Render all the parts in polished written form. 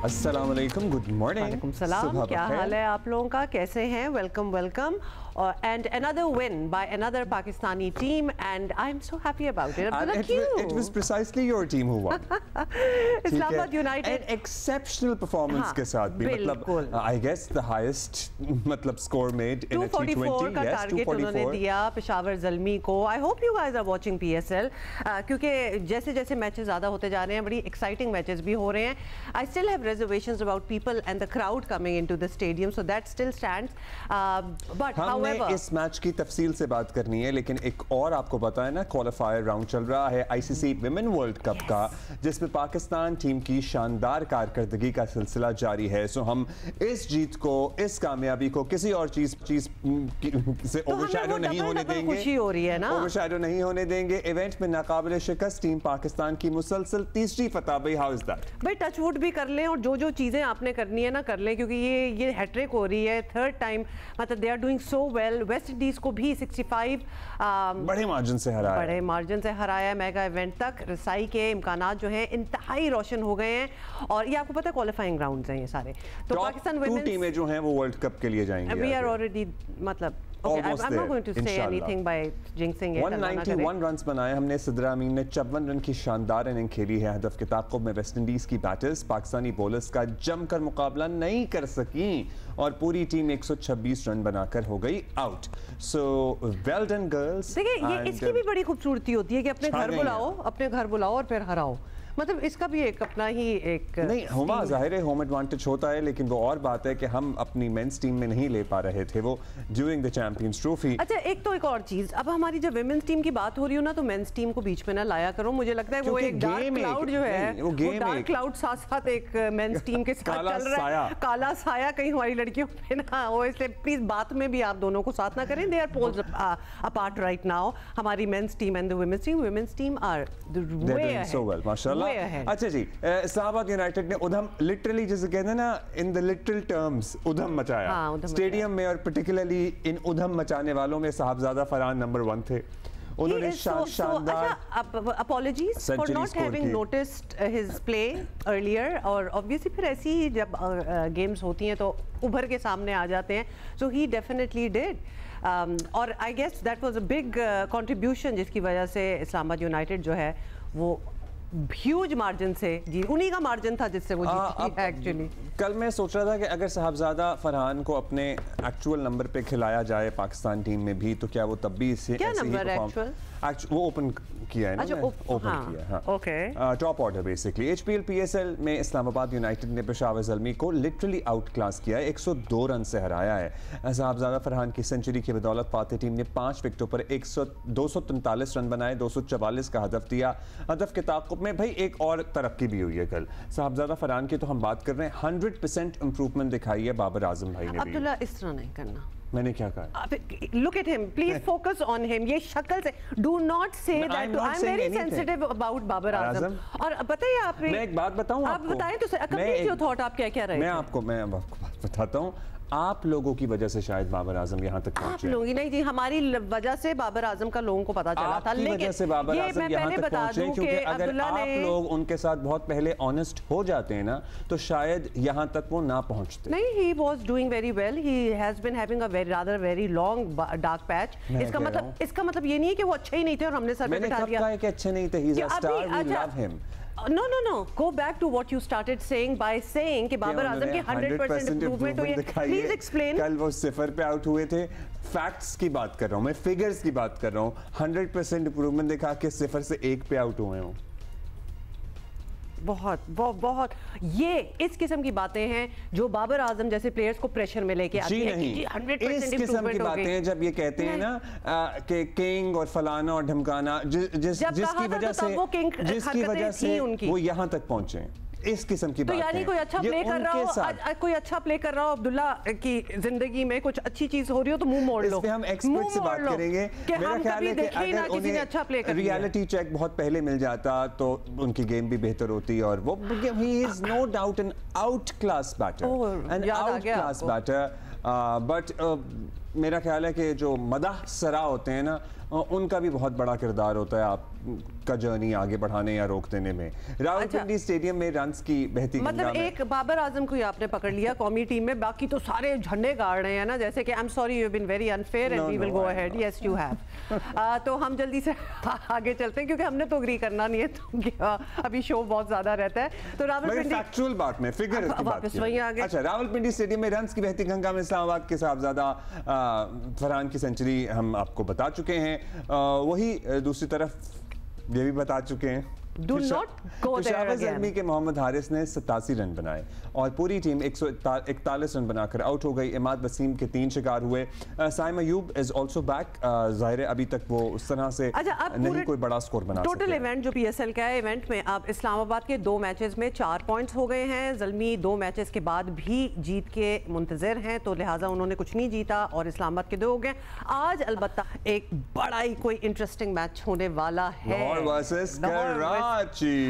अस्सलाम वालेकुम, good morning. वालेकुम सलाम, क्या हाल है आप लोगों का, कैसे हैं? Welcome welcome and another win by another Pakistani team and I'm so happy about it. It was precisely your team who won. Islamabad United an exceptional performance के साथ भी, मतलब I guess the highest मतलब score made in a T20. 244 का target उन्होंने दिया पेशावर ज़ल्मी को. I hope you guys are watching PSL क्योंकि जैसे जैसे मैचेस ज़्यादा होते जा रहे हैं, बड़ी एक्साइटिंग मैचेस भी हो रहे हैं. I still have reservations about people and the crowd coming into the stadium, so that still stands. But हमने इस मैच की तफसील से बात करनी है, लेकिन एक और आपको पता है ना, क्वालिफायर राउंड चल रहा है ICC विमेन वर्ल्ड कप का, जिसमें पाकिस्तान टीम की शानदार कारकर्दगी का सिलसिला जारी है. सो हम इस जीत को, इस कामयाबी को किसी और चीज से ओवरशैडो नहीं होने देंगे. खुशी हो रही है ना, ओवरशैडो नहीं होने देंगे. इवेंट में नाकाबिले शिकस्त टीम पाकिस्तान की मुसलसल तीसरी फतह. भाई हाउ इज दैट? भाई टचवुड भी कर लें और जो चीजें आपने करनी है ना कर लें, क्योंकि ये हैट्रिक हो रही है थर्ड टाइम. मतलब they are doing so well. West Indies को भी 65 बड़े मार्जिन से हराया. मेगा इवेंट तक रसाई के इम्कानात जो हैं इंतहाई रोशन हो गए हैं. और ये आपको पता है क्वालिफाइंग राउंड्स हैं ये सारे. तो पाकिस्तान वुमेन्स टीमें जो हैं वो वर्ल्ड कप के लिए जाएंगी. वी आर ऑलरेडी मतलब Okay, I'm not going to say anything by jinxing it. 191 runs बनाए हमने. सदरा अमीन ने 54 रन की शानदार इनिंग खेली है. हदफ के ताक़ुब में वेस्ट इंडीज़ की बैटर्स पाकिस्तानी बॉलर्स का जमकर मुकाबला नहीं कर सकी और पूरी टीम 126 रन बनाकर हो गई out. So well done girls. देखिए ये इसकी भी बड़ी खूबसूरती होती है कि अपने घर बुलाओ और फिर हराओ. मतलब इसका भी एक अपना ही एक नहीं हुमा, जाहिर है होम एडवांटेज होता है, लेकिन वो और बात है कि हम अपनी मेंस टीम में नहीं ले पा रहे थे वो ड्यूरिंग द चैंपियंस ट्रॉफी. अच्छा एक और चीज, अब हमारी जब विमेंस टीम की बात हो रही हो ना, तो मेंस टीम को बीच में ना लाया करो. मुझे लगता है वो एक डार्क क्लाउड जो है, वो डार्क क्लाउड साथ साथ एक मेंस टीम के साथ चल रहा है. काला साया कहीं हमारी लड़कियों पे ना हो. इसलिए प्लीज बात में भी आप दोनों को साथ ना करें. They are poles apart right now. हमारी men's team and the women's team are way so well माशाल्लाह. अच्छा जी, इस्लामाबाद यूनाइटेड ने उधम लिटरली जिसे कहते हैं ना, इन द लिटरल टर्म्स उधम मचाया. स्टेडियम में और पर्टिकुलरली इन उधम मचाने वालों में साहबजादा फरहान नंबर 1 थे. उन्होंने शानदार apologies for not having noticed his play earlier. और obviously फिर ऐसी ही जब गेम्स होती हैं तो उभर के सामने आ जाते हैं. So he definitely did. और I guess that was a big contribution जिसकी वजह से इस्लामाबाद यूनाइटेड जो है वो ह्यूज मार्जिन से जी, उन्हीं का मार्जिन था जिससे वो जीती है एक्चुअली. कल मैं सोच रहा था कि अगर साहबजादा फरहान को अपने एक्चुअल नंबर पे खिलाया जाए पाकिस्तान टीम में भी, तो क्या वो तब भी इससे क्या नंबर एक्चुअल वो ओपन किया है ना. अच्छा, ओपन किया है. Okay, top order basically. HPL PSL में इस्लामाबाद यूनाइटेड ने पेशावर ज़ल्मी को लिटरली आउट क्लास किया है. 102 रन से हराया है. साहबजादा फरहान की सेंचुरी की बदौलत फातेह टीम ने 5 विकेटों पर 243 रन बनाए, 244 का हदफ दिया. हदफ के ताक़ुब में भाई एक और तरक्की भी हुई है कल. साहबजादा फरहान की तो हम बात कर रहे हैं, 100% इंप्रूवमेंट दिखाई है बाबर आजम भाई ने. अब्दुल्ला इस तरह नहीं करना. मैंने क्या कहा? Look at him, please focus on him. ये शक्ल से do not say that. I'm very sensitive about Babar Azam. और बताइए आप, मैं एक बात बताऊं आप बताएं तो complete your thought. आप क्या रहे थे? मैं आपको बात बताता हूं. आप लोगों की वजह से शायद बाबर आजम यहाँ तक पहुंचे. आप लोग नहीं जी, हमारी वजह से बाबर आजम का लोगों को पता चला था. लेकिन वजह से बाबर आजम यहाँ तक पहुंचे, क्योंकि अगर आप लोग उनके साथ बहुत पहले ऑनेस्ट हो जाते हैं ना, तो शायद यहाँ तक वो ना पहुंचते. नहीं, he was doing very well. He has been having a very long dark patch. इसका मतलब ये नहीं है कि वो अच्छे ही नहीं थे और हमने सर पे बिठा दिया. मैंने कब कहा कि अच्छे नहीं थे? He's a star, we love him. No. Go back to what you started saying by saying कि बाबर आजम की 100% इंप्रूवमेंट हुई है. Please explain. कल वो 0 पे आउट हुए थे. फैक्ट्स की बात कर रहा हूँ मैं, फिगर्स की बात कर रहा हूँ. 100% इंप्रूवमेंट दिखा के 0 से 1 पे आउट हुए हूँ. बहुत ये इस किस्म की बातें हैं जो बाबर आजम जैसे प्लेयर्स को प्रेशर में लेके आती है कि 100% इस किस्म की बातें हैं जब ये कहते हैं ना कि किंग और फलाना और ढमकाना, जिसकी वजह से वो यहाँ तक पहुंचे. इस किस्म की बात है. यानी कोई अच्छा प्ले कर रहा हो अब्दुल्ला की जिंदगी में, कुछ अच्छी चीज हो रही हो तो मुंह मोड़ लो. इस पे हम एक्सपर्ट से बात करेंगे. मेरा ख्याल है कि अगर उन्हें अच्छा प्ले कर रियलिटी चेक बहुत पहले मिल जाता तो उनकी गेम भी बेहतर होती. और वो he is no doubt an out class batter, an out class batter. But मेरा ख्याल है कि जो मदाह सरा होते हैं ना, उनका भी बहुत बड़ा किरदार होता है आपका जर्नी आगे बढ़ाने या रोक देने में। रावलपिंडी स्टेडियम में रन्स की बहती गंगा मतलब एक बाबर आजम को ही आपने पकड़ लिया कौमी टीम में, बाकी तो सारे झंडे गाड़ रहे हैं ना, जैसे कि I am sorry you have been very unfair and we will go ahead. Yes you have. तो हम जल्दी से आगे चलते हैं क्योंकि हमने तो एग्री करना नहीं है, तो अभी शो बहुत ज्यादा रहता है। तो रावलपिंडी फैक्चुअल बात में फिगर की बात वापस वहीं आ गए। अच्छा, रावलपिंडी स्टेडियम में रन्स की बहती गंगा में इस्लामाबाद के साहबजादा फरहान की सेंचुरी हम आपको बता चुके हैं, वही दूसरी तरफ ये भी बता चुके हैं। Do not go there again. Zalmi के मोहम्मद हारिस ने 87 रन बनाए और पूरी टीम 141 रन बनाकर आउट हो गई। इमाद वसीम के 3 शिकार हुए। Saim Ayub is also back. ज़ाहिर है अभी तक वो उस तरह से नहीं कोई बड़ा स्कोर बना टोटल इवेंट जो पीएसएल का है, इवेंट में अब इस्लामाबाद के 2 मैचेस में 4 पॉइंट्स हो गए हैं। ज़ल्मी 2 मैचेस के बाद भी जीत के मुंतज़िर हैं, तो लिहाजा उन्होंने कुछ नहीं जीता और इस्लामाबाद के 2 हो गए। आज अलबत्ता एक बड़ा ही कोई इंटरेस्टिंग मैच होने वाला है। लाहौर वर्सेस कराची।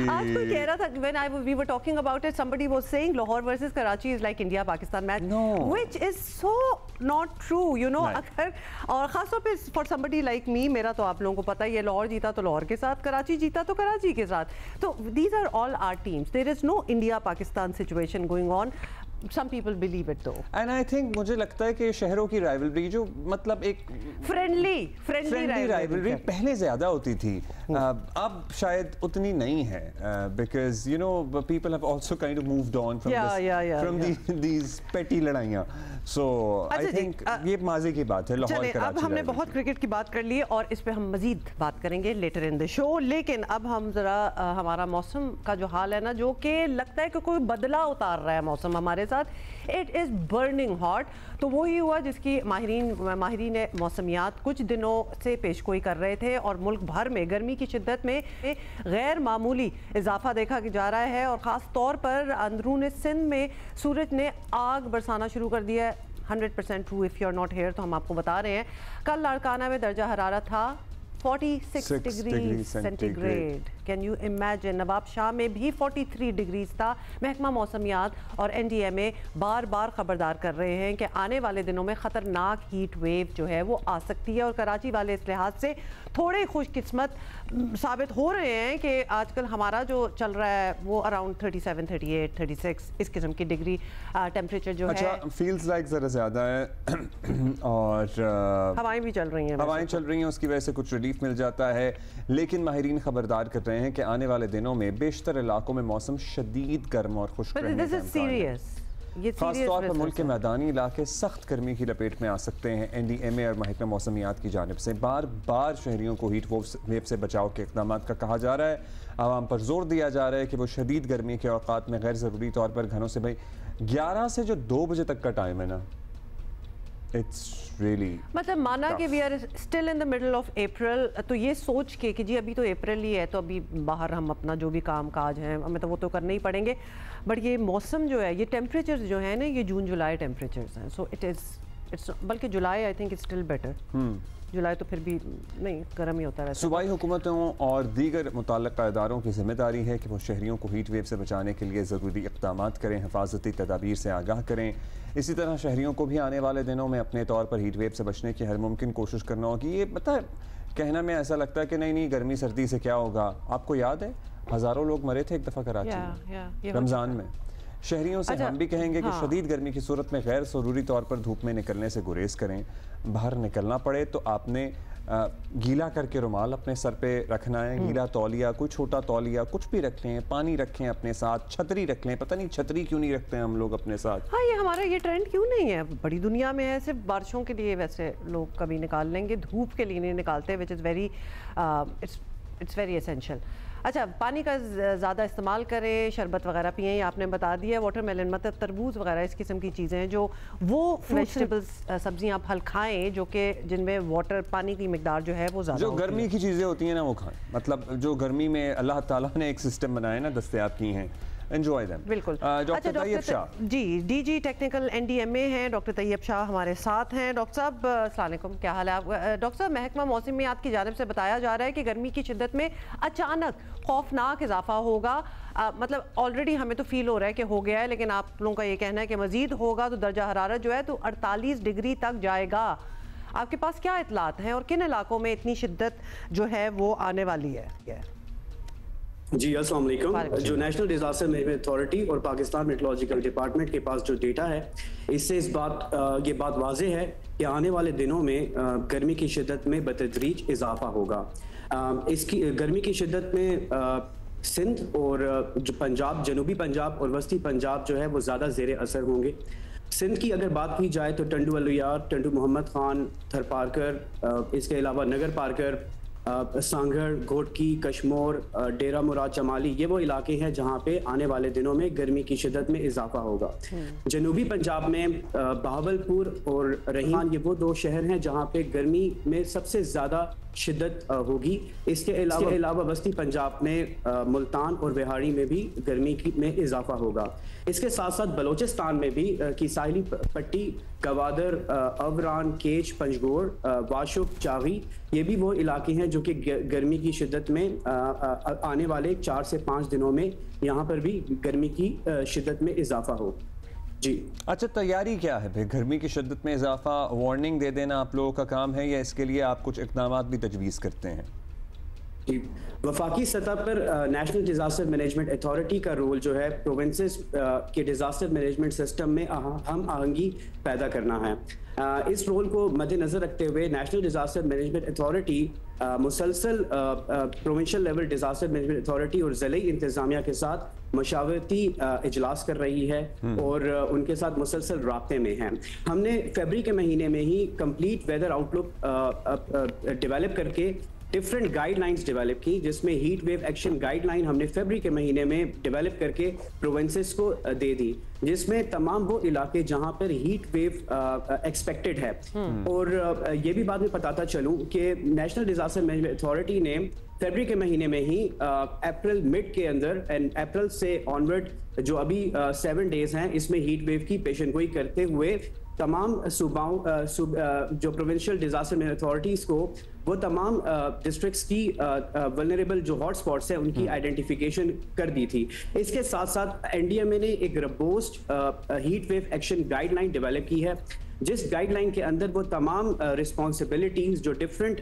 आज कोई कह रहा था when we were talking about it, somebody was saying Lahore versus Karachi is like India Pakistan match, which is so not true, you know। अगर और खासतौर पे for somebody like me, मेरा तो आप लोगों को पता ही है, लाहौर जीता तो लाहौर के साथ, कराची जीता तो कराची के साथ, तो these are all our teams, there is no India Pakistan situation going on। Some people believe it though, and I think मुझे लगता है कि शहरों की राइवलरी जो मतलब एक फ्रेंडली राइवलरी पहले ज्यादा होती थी, अब शायद उतनी नहीं है, because you know people have also kind of moved on from these petty लड़ाइयाँ, so I think ये माजी की बात है। लाहौर कराची अब हमने बहुत क्रिकेट की बात कर ली और इस पे हम मजीद बात करेंगे लेटर इन द शो, लेकिन अब हम जरा हमारा मौसम का जो हाल है ना, जो कि लगता है कि कोई बदला उतार रहा है मौसम हमारे साथ, इट इज़ बर्निंग हॉट। तो वही हुआ जिसकी माहिरीन मौसमियात कुछ दिनों से पेशगोई कर रहे थे और मुल्क भर में गर्मी की शिद्दत में गैर मामूली इजाफा देखा जा रहा है और ख़ास तौर पर अंदरून सिंध में सूरज ने आग बरसाना शुरू कर दिया है। 100% true, if you are not here तो हम आपको बता रहे हैं। कल लाड़काना में दर्जा हरारत था 46 degree centigrade. Can you imagine? Nawab Shah में भी 43 डिग्रीज था। महकमा मौसमियात और एनडीएमए बार बार खबरदार कर रहे हैं कि आने वाले दिनों में ख़तरनाक हीट वेव जो है वो आ सकती है और कराची वाले इस लिहाज से थोड़े खुशकिस्मत साबित हो रहे हैं कि आजकल हमारा जो चल रहा है वो अराउंड 37, 38, 36 इस किस्म की डिग्री टेम्परेचर जो है। फील्स लाइक ज़रा ज़्यादा है और हवाएं भी चल रही हैं। हवाएं चल रही हैं, उसकी वजह से कुछ रिलीफ मिल जाता है, लेकिन माहिरीन खबरदार कर रहे हैं कि आने वाले दिनों में बेशतर इलाकों में मौसम शदीद गर्म और खुश्क रहने का इम्कान है। खास तौर पर मुल्क के मैदानी इलाके सख्त गर्मी की लपेट में आ सकते हैं। एनडीएमए और महकमा मौसमियात की जानिब से बार बार शहरियों को हीट वेव से बचाव के इक़दाम का कहा जा रहा है। आवाम पर जोर दिया जा रहा है कि वो शदीद गर्मी के औकात में गैर ज़रूरी तौर पर घरों से, भाई 11 से जो 2 बजे तक का टाइम है ना, इट्स रियली मतलब माना कि we are still in the middle of April, तो ये सोच के कि जी अभी तो अप्रैल ही है, तो अभी बाहर हम अपना जो भी काम काज है हमें तो वो तो करने ही पड़ेंगे, बट ये मौसम जो है, ये टेम्परेचर जो है ना, ये जून जुलाई टेम्परेचर्स हैं, सो इट्स बल्कि July I think it's still better. जुलाई तो फिर भी नहीं, गर्म ही होता है। सूबाई हुकूमतों और दीगर मुतल्लिक़ा इदारों की जिम्मेदारी है कि वो शहरियों को हीट वेव से बचाने के लिए ज़रूरी इक़दाम करें, हिफाजती तदाबीर से आगाह करें। इसी तरह शहरियों को भी आने वाले दिनों में अपने तौर पर हीट वेव से बचने की हर मुमकिन कोशिश करना होगी। ये पता है, कहना में ऐसा लगता है कि नहीं गर्मी सर्दी से क्या होगा। आपको याद है हज़ारों लोग मरे थे एक दफ़ा कराची में रमज़ान में। शहरियों से हम भी कहेंगे कि शदीद गर्मी की सूरत में गैर ज़रूरी तौर पर धूप में निकलने से गुरेज करें। बाहर निकलना पड़े तो आपने गीला करके रुमाल अपने सर पे रखना है, गीला तौलिया, कोई छोटा तौलिया, कुछ भी रख लें, पानी रखें अपने साथ, छतरी रख लें। पता नहीं छतरी क्यों नहीं रखते हैं हम लोग अपने साथ। हाँ, ये हमारा ये ट्रेंड क्यों नहीं है? बड़ी दुनिया में है, सिर्फ बारिशों के लिए वैसे लोग कभी निकाल लेंगे, धूप के लिए नहीं निकालते, which is very it's very essential. अच्छा, पानी का ज़्यादा इस्तेमाल करें, शरबत वगैरह पिएँ, आपने बता दिया। वाटरमेलन मतलब तरबूज वगैरह इस किस्म की चीज़ें हैं, जो वो वेजिटेबल्स सब्जियां फल खाएं जो कि जिनमें वाटर पानी की मिकदार जो है वो ज़्यादा, जो गर्मी की चीज़ें होती हैं ना वो खाएं। मतलब जो गर्मी में अल्लाह ताला ने एक सिस्टम बनाया ना, दस्तयाब की हैं, एंजॉय देम। बिल्कुल। Doctor Tayyab Shah ji, DG technical NDMA हैं डॉक्टर तैयब शाह हमारे साथ हैं। डॉक्टर साहब अस्सलाम वालेकुम, क्या हाल है आप? डॉक्टर साहब, महकमा मौसमियात की जानिब से बताया जा रहा है कि गर्मी की शिद्दत में अचानक खौफनाक इजाफा होगा। मतलब ऑलरेडी हमें तो फील हो रहा है कि हो गया है, लेकिन आप लोगों का ये कहना है कि मजीद होगा तो दर्जा हरारत जो है तो 48 डिग्री तक जाएगा। आपके पास क्या इतलात हैं और किन इलाकों में इतनी शिद्दत जो है वो आने वाली है? जी अस्सलाम वालेकुम। जो नेशनल डिजास्टर मैनेजमेंट अथॉरिटी और पाकिस्तान मेट्रोलॉजिकल डिपार्टमेंट के पास जो डेटा है, इससे ये बात वाज़ेह है कि आने वाले दिनों में गर्मी की शिद्दत में बतदरीज इजाफा होगा। इसकी गर्मी की शिद्दत में सिंध और जो पंजाब, जनूबी पंजाब और वस्ती पंजाब जो है वो ज़्यादा ज़ेर असर होंगे। सिंध की अगर बात की जाए तो टंडू अलियार, टंडू मोहम्मद खान, थरपारकर, इसके अलावा नगर पारकर, सांगड़, घोटकी, कश्मोर, डेरा मुराद चमाली, ये वो इलाके हैं जहाँ पे आने वाले दिनों में गर्मी की शिद्दत में इजाफा होगा। जनूबी पंजाब में बहावलपुर और रहीमान, ये वो दो शहर हैं जहाँ पे गर्मी में सबसे ज़्यादा शिद्दत होगी। इसके अलावा वस्ती पंजाब में मुल्तान और बिहाड़ी में भी गर्मी में इजाफा होगा। इसके साथ साथ बलोचिस्तान में भी की साहिली पट्टी, गवादर, अवरान, केच, पंजगोर, वाशुक, चावी, ये भी वो इलाके हैं जो कि गर्मी की शिद्दत में आने वाले 4 से 5 दिनों में यहाँ पर भी गर्मी की शिद्दत में इजाफा हो। जी अच्छा, तैयारी क्या है भाई? गर्मी की शिद्दत में इजाफा, वार्निंग दे देना आप लोगों का काम है या इसके लिए आप कुछ इक़दाम भी तजवीज़ करते हैं? जी, वफाकी सतह पर नेशनल डिजास्टर मैनेजमेंट अथॉरिटी का रोल जो है प्रोविंसेस के डिजास्टर मैनेजमेंट सिस्टम में हम आहंगी पैदा करना है। इस रोल को मद्देनजर रखते हुए नेशनल डिजास्टर मैनेजमेंट अथॉरिटी मुसलसल provincial level disaster management authority और ज़िले इंतजामिया के साथ मशावरती इजलास कर रही है और उनके साथ मुसलसल राब्ते में है। हमने फरवरी के महीने में ही कंप्लीट वेदर आउटलुक डेवलप करके डिफरेंट गाइडलाइंस डेवलप की, जिसमें हीट वेव एक्शन गाइडलाइन हमने फरवरी के महीने में डेवलप करके प्रोविंसेस को दे दी, जिसमें तमाम वो इलाके जहां पर हीट वेव एक्सपेक्टेड है। और ये भी बाद में बताता चलूं कि नेशनल डिजास्टर मैनेजमेंट अथॉरिटी ने फरवरी के महीने में ही अप्रैल मिड के अंदर एंड अप्रैल से ऑनवर्ड जो अभी 7 डेज हैं, इसमें हीट वेव की पेशेंगोई करते हुए तमाम सूबाओं जो प्रोविंशियल डिजास्टर मैनेजमेंट अथॉरिटीज़ को वो तमाम डिस्ट्रिक्ट्स की वल्नरेबल जो हॉट स्पॉट्स हैं उनकी आइडेंटिफिकेशन कर दी थी। इसके साथ साथ NDMA ने एक robust heat wave action guideline develop की है, जिस गाइडलाइन के अंदर वो तमाम रिस्पॉन्सिबिलिटीज़ जो डिफरेंट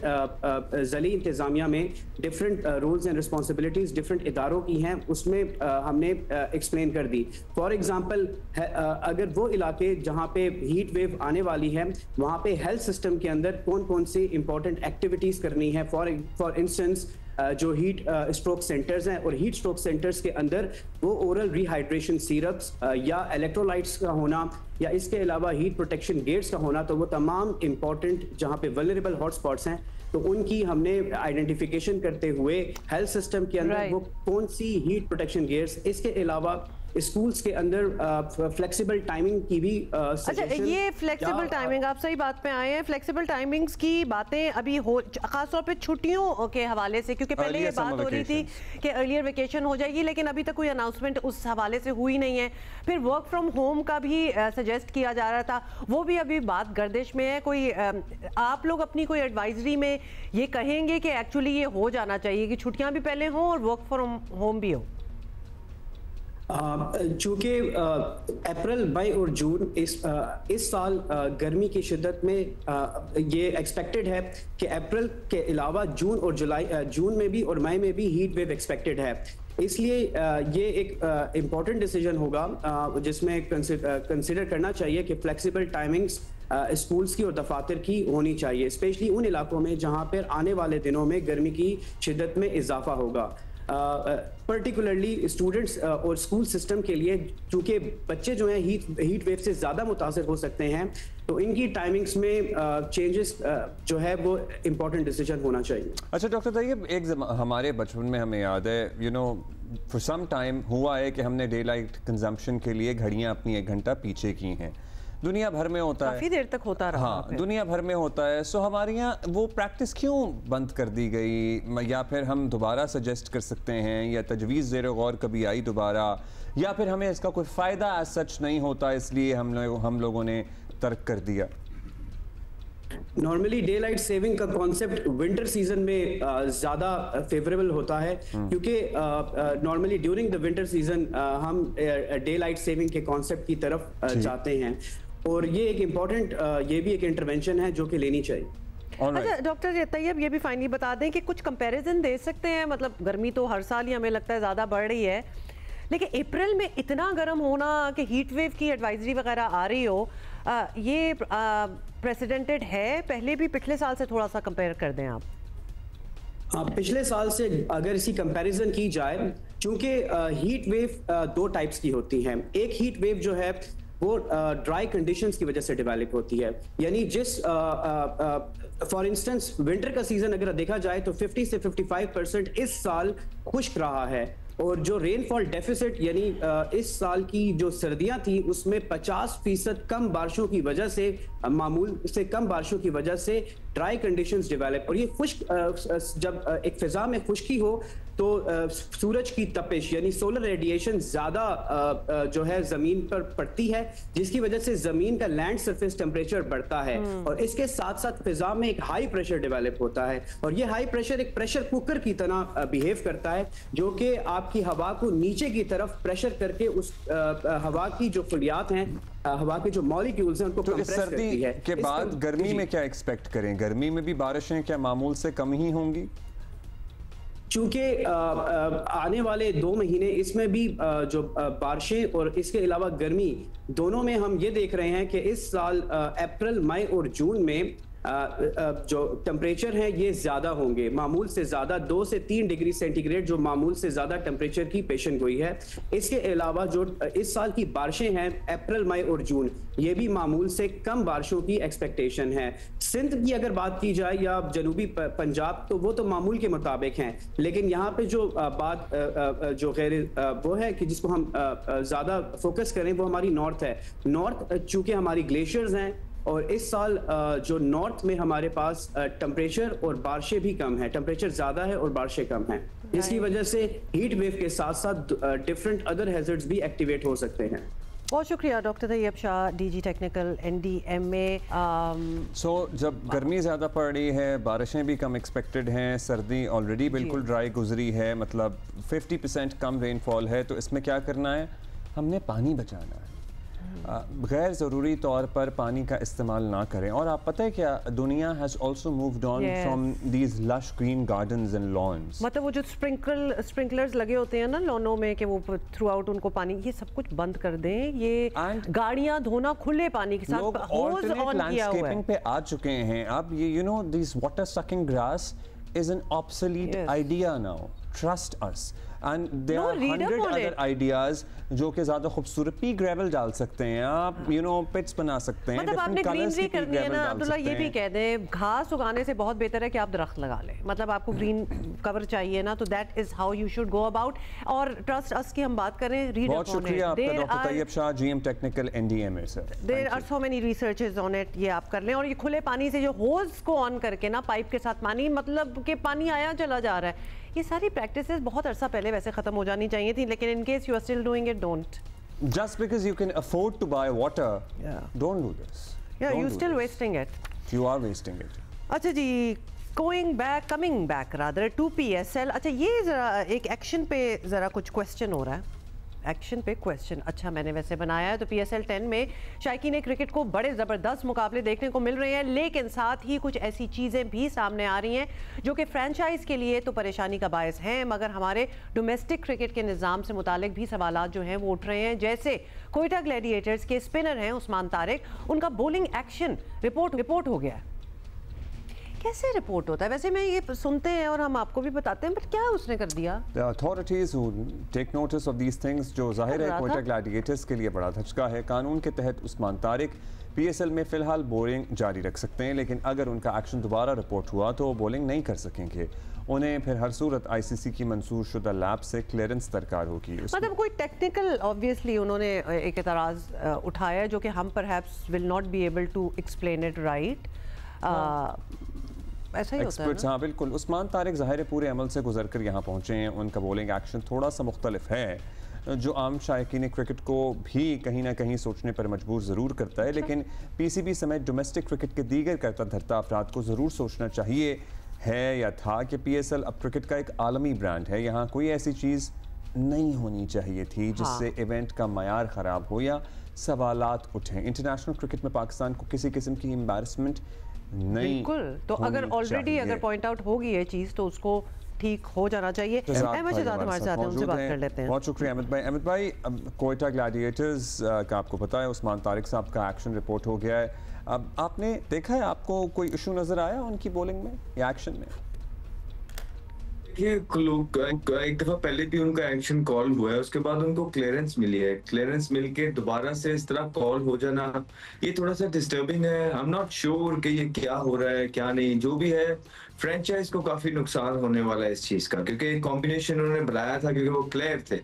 ज़िली इंतज़ामिया में different rules and responsibilities different इदारों की हैं, उसमें हमने एक्सप्लेन कर दी। फॉर एग्ज़ाम्पल, अगर वो इलाके जहाँ पे हीट वेव आने वाली है वहाँ पे हेल्थ सिस्टम के अंदर कौन कौन सी इंपॉर्टेंट एक्टिविटीज़ करनी है, फॉर इंस्टेंस जो हीट स्ट्रोक सेंटर्स हैं, और हीट स्ट्रोक सेंटर्स के अंदर वो ओरल रिहाइड्रेशन सिरप्स या इलेक्ट्रोलाइट्स का होना या इसके अलावा हीट प्रोटेक्शन गेट्स का होना, तो वो तमाम इंपॉर्टेंट जहाँ पे वल्नरेबल हॉटस्पॉट्स हैं तो उनकी हमने आइडेंटिफिकेशन करते हुए हेल्थ सिस्टम के अंदर वो कौन सी हीट प्रोटेक्शन गेट्स, इसके अलावा स्कूल्स के अंदर फ्लेक्सिबल टाइमिंग की भी अच्छा, ये फ्लेक्सिबल टाइमिंग, आप सही बात पे आए हैं। फ्लेक्सिबल टाइमिंग्स की बातें अभी हो, खासतौर पे छुट्टियों के हवाले से, क्योंकि पहले ये बात हो रही थी कि अर्लियर वेकेशन हो जाएगी, लेकिन अभी तक कोई अनाउंसमेंट उस हवाले से हुई नहीं है। फिर वर्क फ्रॉम होम का भी सजेस्ट किया जा रहा था, वो भी अभी बात गर्दिश में है। कोई आप लोग अपनी कोई एडवाइजरी में ये कहेंगे कि एक्चुअली ये हो जाना चाहिए कि छुट्टियां भी पहले हों और वर्क फ्रॉम होम भी हो? चूँकि अप्रैल, मई और जून इस साल गर्मी की शिद्दत में ये एक्सपेक्टेड है कि अप्रैल के अलावा जून और जुलाई, जून में भी और मई में भी हीट वेव एक्सपेक्टेड है। इसलिए ये एक इम्पॉर्टेंट डिसीजन होगा जिसमें कंसिडर करना चाहिए कि फ्लेक्सिबल टाइमिंग्स स्कूल्स की और दफातर की होनी चाहिए, स्पेशली उन इलाकों में जहाँ पर आने वाले दिनों में गर्मी की शिद्दत में इजाफा होगा। पर्टिकुलरली स्टूडेंट्स और स्कूल सिस्टम के लिए, चूंकि बच्चे जो हैं हीट वेव से ज़्यादा मुतासर हो सकते हैं, तो इनकी टाइमिंग्स में चेंजेस जो है वो इम्पोर्टेंट डिसीजन होना चाहिए। अच्छा डॉक्टर तैयब, एक हमारे बचपन में हमें याद है फॉर सम टाइम हुआ है कि हमने डे लाइट कंजम्पशन के लिए घड़ियाँ अपनी 1 घंटा पीछे की हैं, दुनिया भर में होता है, काफी देर तक होता रहा। हाँ, दुनिया भर में होता है। सो हमारे यहाँ वो प्रैक्टिस क्यों बंद कर दी गई, या फिर हम दोबारा सजेस्ट कर सकते हैं, या तजवीज़ ज़ेर गौर कभी आई दोबारा, या फिर हमें इसका कोई फ़ायदा एज सच नहीं होता इसलिए हम लोगों ने तर्क कर दिया? नॉर्मली डे लाइट सेविंग का कॉन्सेप्ट विंटर सीजन में ज्यादा फेवरेबल होता है, क्योंकि normally during the winter season हम डे लाइट सेविंग के कॉन्सेप्ट की तरफ जाते हैं, और ये एक इम्पॉर्टेंट ये भी एक इंटरवेंशन है जो कि लेनी चाहिए। अच्छा डॉक्टर तैयब, ये भी फाइनली बता दें कि कुछ कंपैरिजन दे सकते हैं, मतलब गर्मी तो हर साल ही हमें लगता है ज़्यादा बढ़ रही है, लेकिन अप्रैल में इतना गर्म होना कि हीट वेव की एडवाइजरी वगैरह आ रही हो, ये प्रेसिडेंटेड है पहले भी? पिछले साल से थोड़ा सा कंपेयर कर दें आप। पिछले साल से अगर इसी कंपैरिजन की जाए, चूंकि हीट वेव दो टाइप्स की होती हैं। एक हीट वेव जो है वो ड्राई कंडीशंस की वजह से डेवलप होती है, यानी जिस फॉर इंस्टेंस विंटर का सीजन अगर देखा जाए तो 50 से 55% इस साल खुश्क रहा है, और जो रेनफॉल डेफिसिट यानी इस साल की जो सर्दियां थी उसमें 50% कम बारिशों की वजह से, मामूल से कम बारिशों की वजह से ड्राई कंडीशंस डेवलप। और ये खुश्क जब एक फिजा में खुश्की हो तो सूरज की तपिश यानी सोलर रेडिएशन ज्यादा जो है जमीन पर पड़ती है, जिसकी वजह से जमीन का लैंड सरफेस टेम्परेचर बढ़ता है, और इसके साथ साथ फिजा में एक हाई प्रेशर डेवलप होता है, और ये हाई प्रेशर एक प्रेशर कुकर की तरह बिहेव करता है, जो कि आपकी हवा को नीचे की तरफ प्रेशर करके उस हवा की जो फुलियात हैं, हवा के जो मॉलिक्यूल्स हैं उनको कंप्रेस करती है। के बाद गर्मी में क्या एक्सपेक्ट करें? गर्मी में भी बारिशें क्या मामूल से कम ही होंगी? चूंकि आने वाले 2 महीने इसमें भी जो बारिशें और इसके अलावा गर्मी दोनों में हम ये देख रहे हैं कि इस साल अप्रैल, मई और जून में जो टेम्परेचर है ये ज्यादा होंगे, मामूल से ज्यादा 2 से 3 डिग्री सेंटीग्रेड जो मामूल से ज्यादा टेम्परेचर की पेशन गोई है। इसके अलावा जो इस साल की बारिशें हैं अप्रैल, मई और जून, ये भी मामूल से कम बारिशों की एक्सपेक्टेशन है। सिंध की अगर बात की जाए या जनूबी पंजाब, तो वो तो मामूल के मुताबिक हैं, लेकिन यहाँ पे जो बात जो गैर वो है कि जिसको हम ज्यादा फोकस करें वो हमारी नॉर्थ है। नॉर्थ चूंकि हमारी ग्लेशियर्स हैं, और इस साल जो नॉर्थ में हमारे पास टेम्परेचर और बारिशें भी कम है, टेम्परेचर ज्यादा है और बारिशें कम हैं, जिसकी वजह से हीट वेव के साथ साथ डिफरेंट अदर हैजर्ड्स भी एक्टिवेट हो सकते हैं। बहुत शुक्रिया doctor Tayyab Shah, DG technical NDMA। जब गर्मी ज़्यादा पड़ रही है, बारिशें भी कम एक्सपेक्टेड हैं, सर्दी ऑलरेडी बिल्कुल ड्राई गुजरी है, मतलब 50% कम रेनफॉल है, तो इसमें क्या करना है? हमने पानी बचाना है, गैर ज़रूरी तौर पर पानी का इस्तेमाल ना करें। और आप पता है क्या, दुनिया has also moved on from these lush green gardens and lawns. मतलब वो जो स्प्रिंकलर्स लगे होते हैं ना लॉनों में कि वो थ्रू आउट उनको पानी, ये सब कुछ बंद कर दें। ये गाड़ियां धोना खुले पानी के साथ होज ऑन किया हुआ है। पे आ चुके हैं अब ये, you know, this water sucking grass is an obsolete idea now, trust us. And there are 100 other ideas जो कि ज्यादा खूबसूरत पी ग्रेवल डाल सकते हैं आप, यू नो, पिट्स बना सकते हैं। मतलब आपने ग्रीनरी करनी है ना अब्दुल्ला, ये भी कह दें घास उगाने से बहुत बेहतर है कि आप दरख्त लगा लें। मतलब आपको ग्रीन कवर चाहिए ना, तो that is how you should go about. और ट्रस्ट अस की हम बात करें, रीड बहुत शुक्रिया आपका doctor Tayyab Shah, GM technical NDMA sir. There are so many researches on it, ये आप कर लें। और ये खुले पानी से जो होज को ऑन करके ना पाइप के साथ पानी, मतलब कि पानी आया चला जा रहा है, ये सारी प्रैक्टिसेस बहुत अरसा पहले वैसे खत्म हो जानी चाहिए थी, लेकिन in case you are still doing it, don't. Just because you can afford to buy water, don't do this. Yeah, you're still wasting it. You are wasting it. अच्छा जी, coming back rather to PSL। अच्छा, ये जरा एक action पे जरा कुछ question हो रहा है, एक्शन पे क्वेश्चन। अच्छा, मैंने वैसे बनाया है। तो PSL 10 में शायकीन क्रिकेट को बड़े ज़बरदस्त मुकाबले देखने को मिल रहे हैं, लेकिन साथ ही कुछ ऐसी चीज़ें भी सामने आ रही हैं जो कि फ्रेंचाइज के लिए तो परेशानी का बायस हैं, मगर हमारे डोमेस्टिक क्रिकेट के निज़ाम से मुतालिक भी सवालात जो हैं वो उठ रहे हैं। जैसे कोयटा ग्लैडिएटर्स के स्पिनर हैं उस्मान तारिक, उनका बॉलिंग एक्शन रिपोर्ट हो गया है कैसे रिपोर्ट होता है? वैसे मैं ये सुनते हैं और हम आपको भी बताते हैं, बट क्या उसने कर दिया? The authorities who take notice of these things, जो जाहिर है क्वेटा ग्लैडिएटर्स के लिए बड़ा धचका है। कानून के तहत उस्मान तारिक PSL में फ़िलहाल बॉलिंग जारी रख सकते हैं, लेकिन अगर उनका एक्शन दोबारा रिपोर्ट हुआ तो वो बॉलिंग नहीं कर सकेंगे। उन्हें फिर हर सूरत ICC की मंसूर शुदा लैब से क्लियरेंस दरकार होगी। मतलब कोई टेक्निकल, ऑब्वियसली उन्होंने एक एतराज़ उठाया जो कि हम perhaps will not be able to explain it right, ऐसा ही होता है ना? हाँ बिल्कुल। उस्मान तारिक ज़ाहिर पूरे अमल से गुजर कर यहाँ पहुँचे हैं। उनका बॉलिंग एक्शन थोड़ा सा मुख्तलिफ है, जो आम शायकीन क्रिकेट को भी कहीं ना कहीं सोचने पर मजबूर ज़रूर करता है, लेकिन PCB समेत डोमेस्टिक क्रिकेट के दीगर करता धरता अफराद को ज़रूर सोचना चाहिए है या था कि PSL अब क्रिकेट का एक आलमी ब्रांड है। यहाँ कोई ऐसी चीज़ नहीं होनी चाहिए थी जिससे इवेंट का मयार ख़राब हो या सवालात उठें। इंटरनेशनल क्रिकेट में पाकिस्तान को किसी किस्म की एम्बैरसमेंट नहीं, बिल्कुल। तो अगर ऑलरेडी अगर पॉइंट आउट हो गई है चीज़ तो उसको ठीक हो जाना चाहिए। अहमद शहजाद हमारे साथ हैं, उनसे बात कर लेते हैं। बहुत शुक्रिया अहमद भाई। अहमद भाई, क्वेटा ग्लैडिएटर्स का आपको पता है उस्मान तारिक साहब का एक्शन रिपोर्ट हो गया है। अब आपने देखा है, आपको कोई इशू नजर आया उनकी बॉलिंग में या एक्शन में? देखिए, एक दफा पहले भी उनका एक्शन कॉल हुआ है, उसके बाद उनको क्लियरेंस मिली है। क्लियरेंस मिलके दोबारा से इस तरह कॉल हो जाना, ये थोड़ा सा डिस्टर्बिंग है। आई एम नॉट श्योर कि ये क्या हो रहा है क्या नहीं। जो भी है, फ्रेंचाइज को काफी नुकसान होने वाला है इस चीज का, क्योंकि कॉम्बिनेशन उन्होंने बनाया था क्योंकि वो क्लियर थे,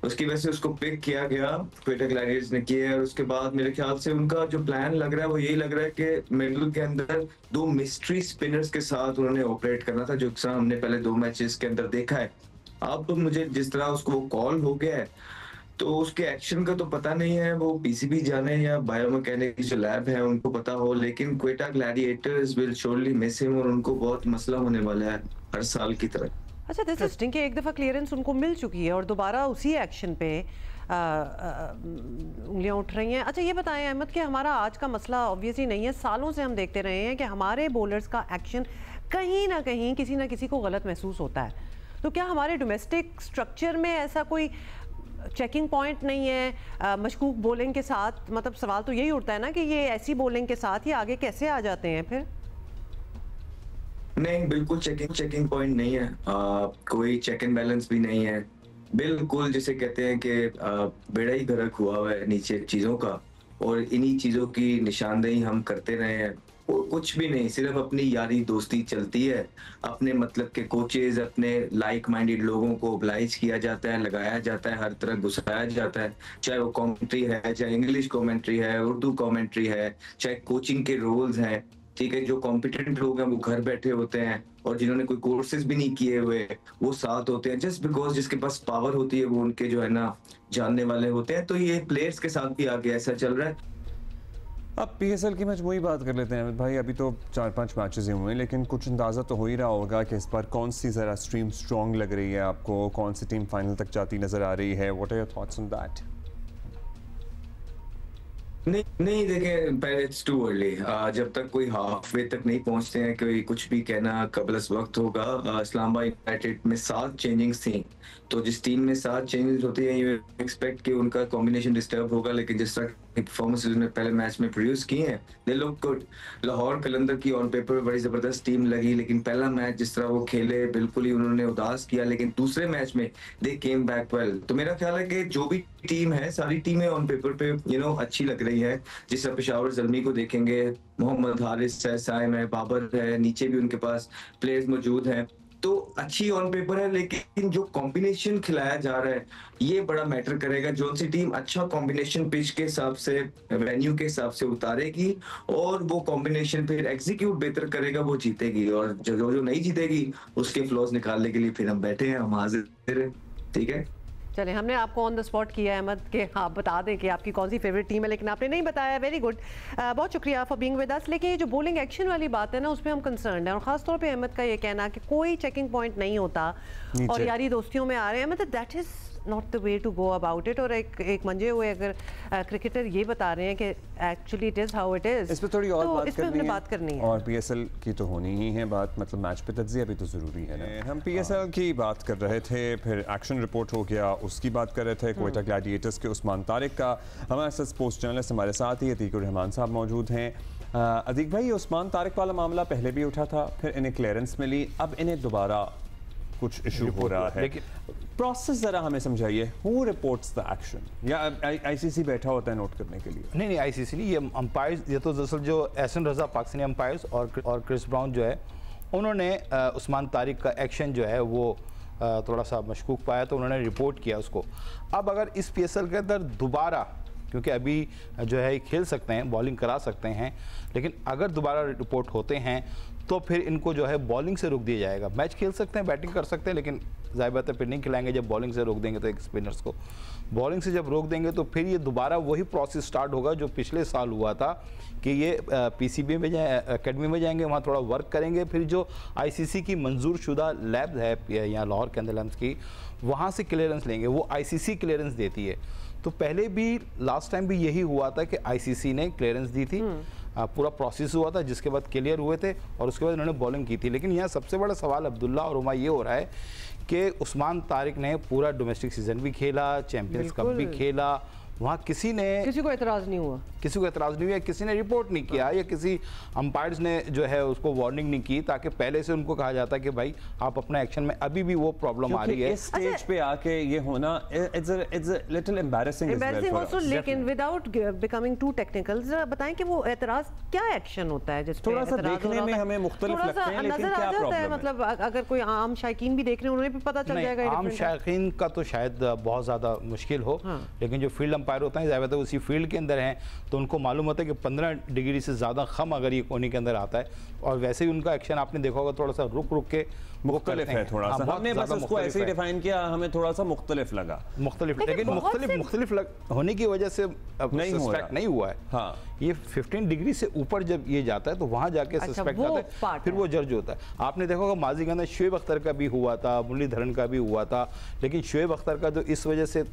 उसकी वजह से उसको पिक किया गया, क्वेटा ग्लैडिएटर्स ने किया। और उसके बाद मेरे ख्याल से उनका जो प्लान लग रहा है वो यही लग रहा है कि मिडिल के अंदर 2 मिस्ट्री स्पिनर्स के साथ उन्होंने ऑपरेट करना था, जो अक्सर हमने पहले 2 मैचेस के अंदर देखा है। अब मुझे जिस तरह उसको कॉल हो गया है तो उसके एक्शन का तो पता नहीं है, वो PCB जाने या बायोमैकेनिक जो लैब है उनको पता हो, लेकिन Quetta Gladiators will surely miss him और उनको बहुत मसला होने वाला है हर साल की तरह। अच्छा, दिस इंटरेस्टिंग कि एक दफ़ा क्लियरेंस उनको मिल चुकी है और दोबारा उसी एक्शन पे उंगलियां उठ रही हैं। अच्छा, ये बताएं अहमद कि हमारा आज का मसला ऑब्वियसली नहीं है, सालों से हम देखते रहे हैं कि हमारे बॉलर्स का एक्शन कहीं ना कहीं किसी ना किसी को गलत महसूस होता है। तो क्या हमारे डोमेस्टिक स्ट्रक्चर में ऐसा कोई चेकिंग पॉइंट नहीं है मशकूक बॉलिंग के साथ? मतलब सवाल तो यही उठता है ना कि ये ऐसी बॉलिंग के साथ ही आगे कैसे आ जाते हैं फिर? नहीं, बिल्कुल चेकिंग पॉइंट नहीं है। कोई चेक एंड बैलेंस भी नहीं है। बिल्कुल जिसे कहते हैं कि बेड़ा ही गर्क हुआ है नीचे चीजों का, और इन्हीं चीजों की निशानदेही हम करते रहे हैं। और कुछ भी नहीं, सिर्फ अपनी यारी दोस्ती चलती है। अपने मतलब के कोचेज, अपने लाइक माइंडेड लोगों को ओब्लाइज किया जाता है, लगाया जाता है, हर तरह घुसाया जाता है, चाहे वो कमेंट्री है, चाहे इंग्लिश कमेंट्री है, उर्दू कमेंट्री है, चाहे कोचिंग के रोल्स हैं। ठीक है, जो कॉम्पिटेंट लोग हैं वो घर बैठे होते हैं, और जिन्होंने कोई कोर्सेज भी नहीं किए हुए वो साथ होते हैं, जस्ट बिकॉज जिसके पास पावर होती है वो उनके जो है ना जानने वाले होते हैं। तो ये प्लेयर्स के साथ भी आगे ऐसा चल रहा है। अब PSL की मजमूई बात कर लेते हैं भाई। अभी तो 4-5 मैचेस ही हुए हैं, लेकिन कुछ अंदाज़ा तो हो ही रहा होगा कि इस बार कौन सी ज़रा स्ट्रीम स्ट्रॉन्ग लग रही है आपको, कौन सी टीम फाइनल तक जाती नज़र आ रही है। What are your thoughts on that? नहीं देखें, पहले इट्स टू अर्ली। जब तक कोई हाफ वे तक नहीं पहुंचते हैं, कोई कुछ भी कहना कबलस वक्त होगा। इस्लामाबाद यूनाइटेड में 7 चेंजिंग्स थी, तो जिस टीम में 7 चेंजेस होती हैं यू एक्सपेक्ट कि उनका कॉम्बिनेशन डिस्टर्ब होगा, लेकिन जिस तरह की परफॉर्मेंसेस उन्होंने पहले मैच में प्रोड्यूस की हैं, दे लुक गुड। लाहौर कलंदर की ऑन पेपर बड़ी जबरदस्त टीम लगी, लेकिन पहला मैच जिस तरह वो खेले बिल्कुल ही उन्होंने उदास किया, लेकिन दूसरे मैच में दे केम बैक वेल। तो मेरा ख्याल है कि जो भी टीम है, सारी टीमें ऑन पेपर पे अच्छी लग रही है। जिस तरह पेशावर ज़ल्मी को देखेंगे, मोहम्मद हारिस है, साइम है, बाबर है, नीचे भी उनके पास प्लेयर्स मौजूद हैं, तो अच्छी ऑन पेपर है। लेकिन जो कॉम्बिनेशन खिलाया जा रहा है ये बड़ा मैटर करेगा। जो सी टीम अच्छा कॉम्बिनेशन पिच के हिसाब से, वेन्यू के हिसाब से उतारेगी और वो कॉम्बिनेशन फिर एग्जीक्यूट बेहतर करेगा, वो जीतेगी। और जो नहीं जीतेगी उसके फ्लॉज निकालने के लिए फिर हम बैठे हैं, हम हाजिर हैं। ठीक है, चले, हमने आपको ऑन द स्पॉट किया है अहमद कि आप बता दें कि आपकी कौन सी फेवरेट टीम है, लेकिन आपने नहीं बताया। वेरी गुड, बहुत शुक्रिया फॉर बीइंग विद अस। लेकिन ये जो बॉलिंग एक्शन वाली बात है ना, उस पर हम कंसर्न है, और खासतौर पे अहमद का ये कहना कि कोई चेकिंग पॉइंट नहीं होता और यारी दोस्तियों में आ रहे हैं, मतलब that is not the way to go about it. और एक मंजे हुए अगर क्रिकेटर ये बता रहे हैं कि actually it is how it is, इस पे थोड़ी और बात करनी है और PSL की तो होनी ही है बात, मतलब मैच पे तज्जिया भी तो ज़रूरी है ना। हम PSL की बात कर रहे थे, फिर एक्शन रिपोर्ट हो गया, उसकी बात कर रहे थे, क्वेटा ग्लैडिएटर्स के उस्मान तारिक का। हमारे साथ स्पोर्ट्स जर्नलिस्ट हमारे साथ ही अतीकुर रहमान साहब मौजूद हैं। अदीक भाई, उस्मान तारिक वाला मामला पहले भी उठा था, फिर इन्हें क्लियरेंस मिली, अब इन्हें दोबारा कुछ इशू हो रहा है। प्रोसेस जरा हमें समझाइए, हु रिपोर्ट्स द एक्शन, या आईसीसी बैठा होता है नोट करने के लिए? नहीं, आईसीसी नहीं, ये अंपायर्स, ये तो दरअसल जो एहसन रजा पाकिस्तानी अंपायर्स और क्रिस ब्राउन जो है, उन्होंने उस्मान तारिक का एक्शन जो है वो थोड़ा सा मशकूक पाया, तो उन्होंने रिपोर्ट किया उसको। अब अगर इस PSL के अंदर दोबारा, क्योंकि अभी जो है खेल सकते हैं, बॉलिंग करा सकते हैं, लेकिन अगर दोबारा रिपोर्ट होते हैं तो फिर इनको जो है बॉलिंग से रोक दिया जाएगा। मैच खेल सकते हैं, बैटिंग कर सकते हैं, लेकिन ज़ाहिर बात है फिर नहीं खिलाएंगे। जब बॉलिंग से रोक देंगे तो एक स्पिनर्स को बॉलिंग से जब रोक देंगे तो फिर ये दोबारा वही प्रोसेस स्टार्ट होगा जो पिछले साल हुआ था कि ये PCB में जाए, एकेडमी में जाएंगे, वहाँ थोड़ा वर्क करेंगे, फिर जो ICC की मंजूर शुदा लैब है यहाँ लाहौर के अंदर लैब्स की, वहाँ से क्लियरेंस लेंगे। वो ICC क्लियरेंस देती है। तो पहले भी लास्ट टाइम भी यही हुआ था कि ICC ने क्लियरेंस दी थी, पूरा प्रोसेस हुआ था, जिसके बाद क्लियर हुए थे और उसके बाद उन्होंने बॉलिंग की थी। लेकिन यहाँ सबसे बड़ा सवाल अब्दुल्ला और उमा ये हो रहा है कि उस्मान तारिक ने पूरा डोमेस्टिक सीजन भी खेला, चैंपियंस कप भी खेला, वहाँ किसी को एतराज़ नहीं हुआ, किसी ने रिपोर्ट नहीं किया, या किसी अंपायर्स ने जो है उसको वार्निंग नहीं की, ताकि पहले से उनको कहा जाता कि भाई आप अपना एक्शन में, अभी भी वो प्रॉब्लम आ रही है। इस स्टेज पे आके ये होना it's a little embarrassing also, लेकिन विदाउट बिकमिंग टू टेक्निकल, जरा बताएं कि वो एतराज़ क्या एक्शन होता है जिस थोड़ा सा देखने में हमें मुख्तलिफ लगते हैं, लेकिन क्या प्रॉब्लम है? मतलब अगर कोई आम शायकीन भी देख रहे हैं, उन्हें भी पता चल जाएगा। आम शायकीन का तो शायद बहुत ज़्यादा मुश्किल हो, लेकिन जो फील्ड अंपायर होता है, ज़्यादा उसी फील्ड के अंदर हैं, तो उनको मालूम होता है कि 15 डिग्री से ज़्यादा खम अगर ये कोने के अंदर आता है, और वैसे ही उनका एक्शन आपने देखा होगा थोड़ा सा रुक के मुख्तलिफ है थोड़ा सा। हमने बस उसको ऐसे ही डिफाइन किया, हमें थोड़ा सा मुख्तलिफ लगा, लेकिन मुख्तलिफ होने की वजह से सस्पेक्ट नहीं हुआ है। हाँ, ये 15 डिग्री से ऊपर जब ये जाता है तो वहां जाके सस्पेक्ट आता है, फिर वो जज होता है। आपने देखा होगा माजी के अंदर शोएब अख्तर का भी हुआ था, मुरलीधरन का भी हुआ था, लेकिन शोएब अख्तर का जो इस वजह से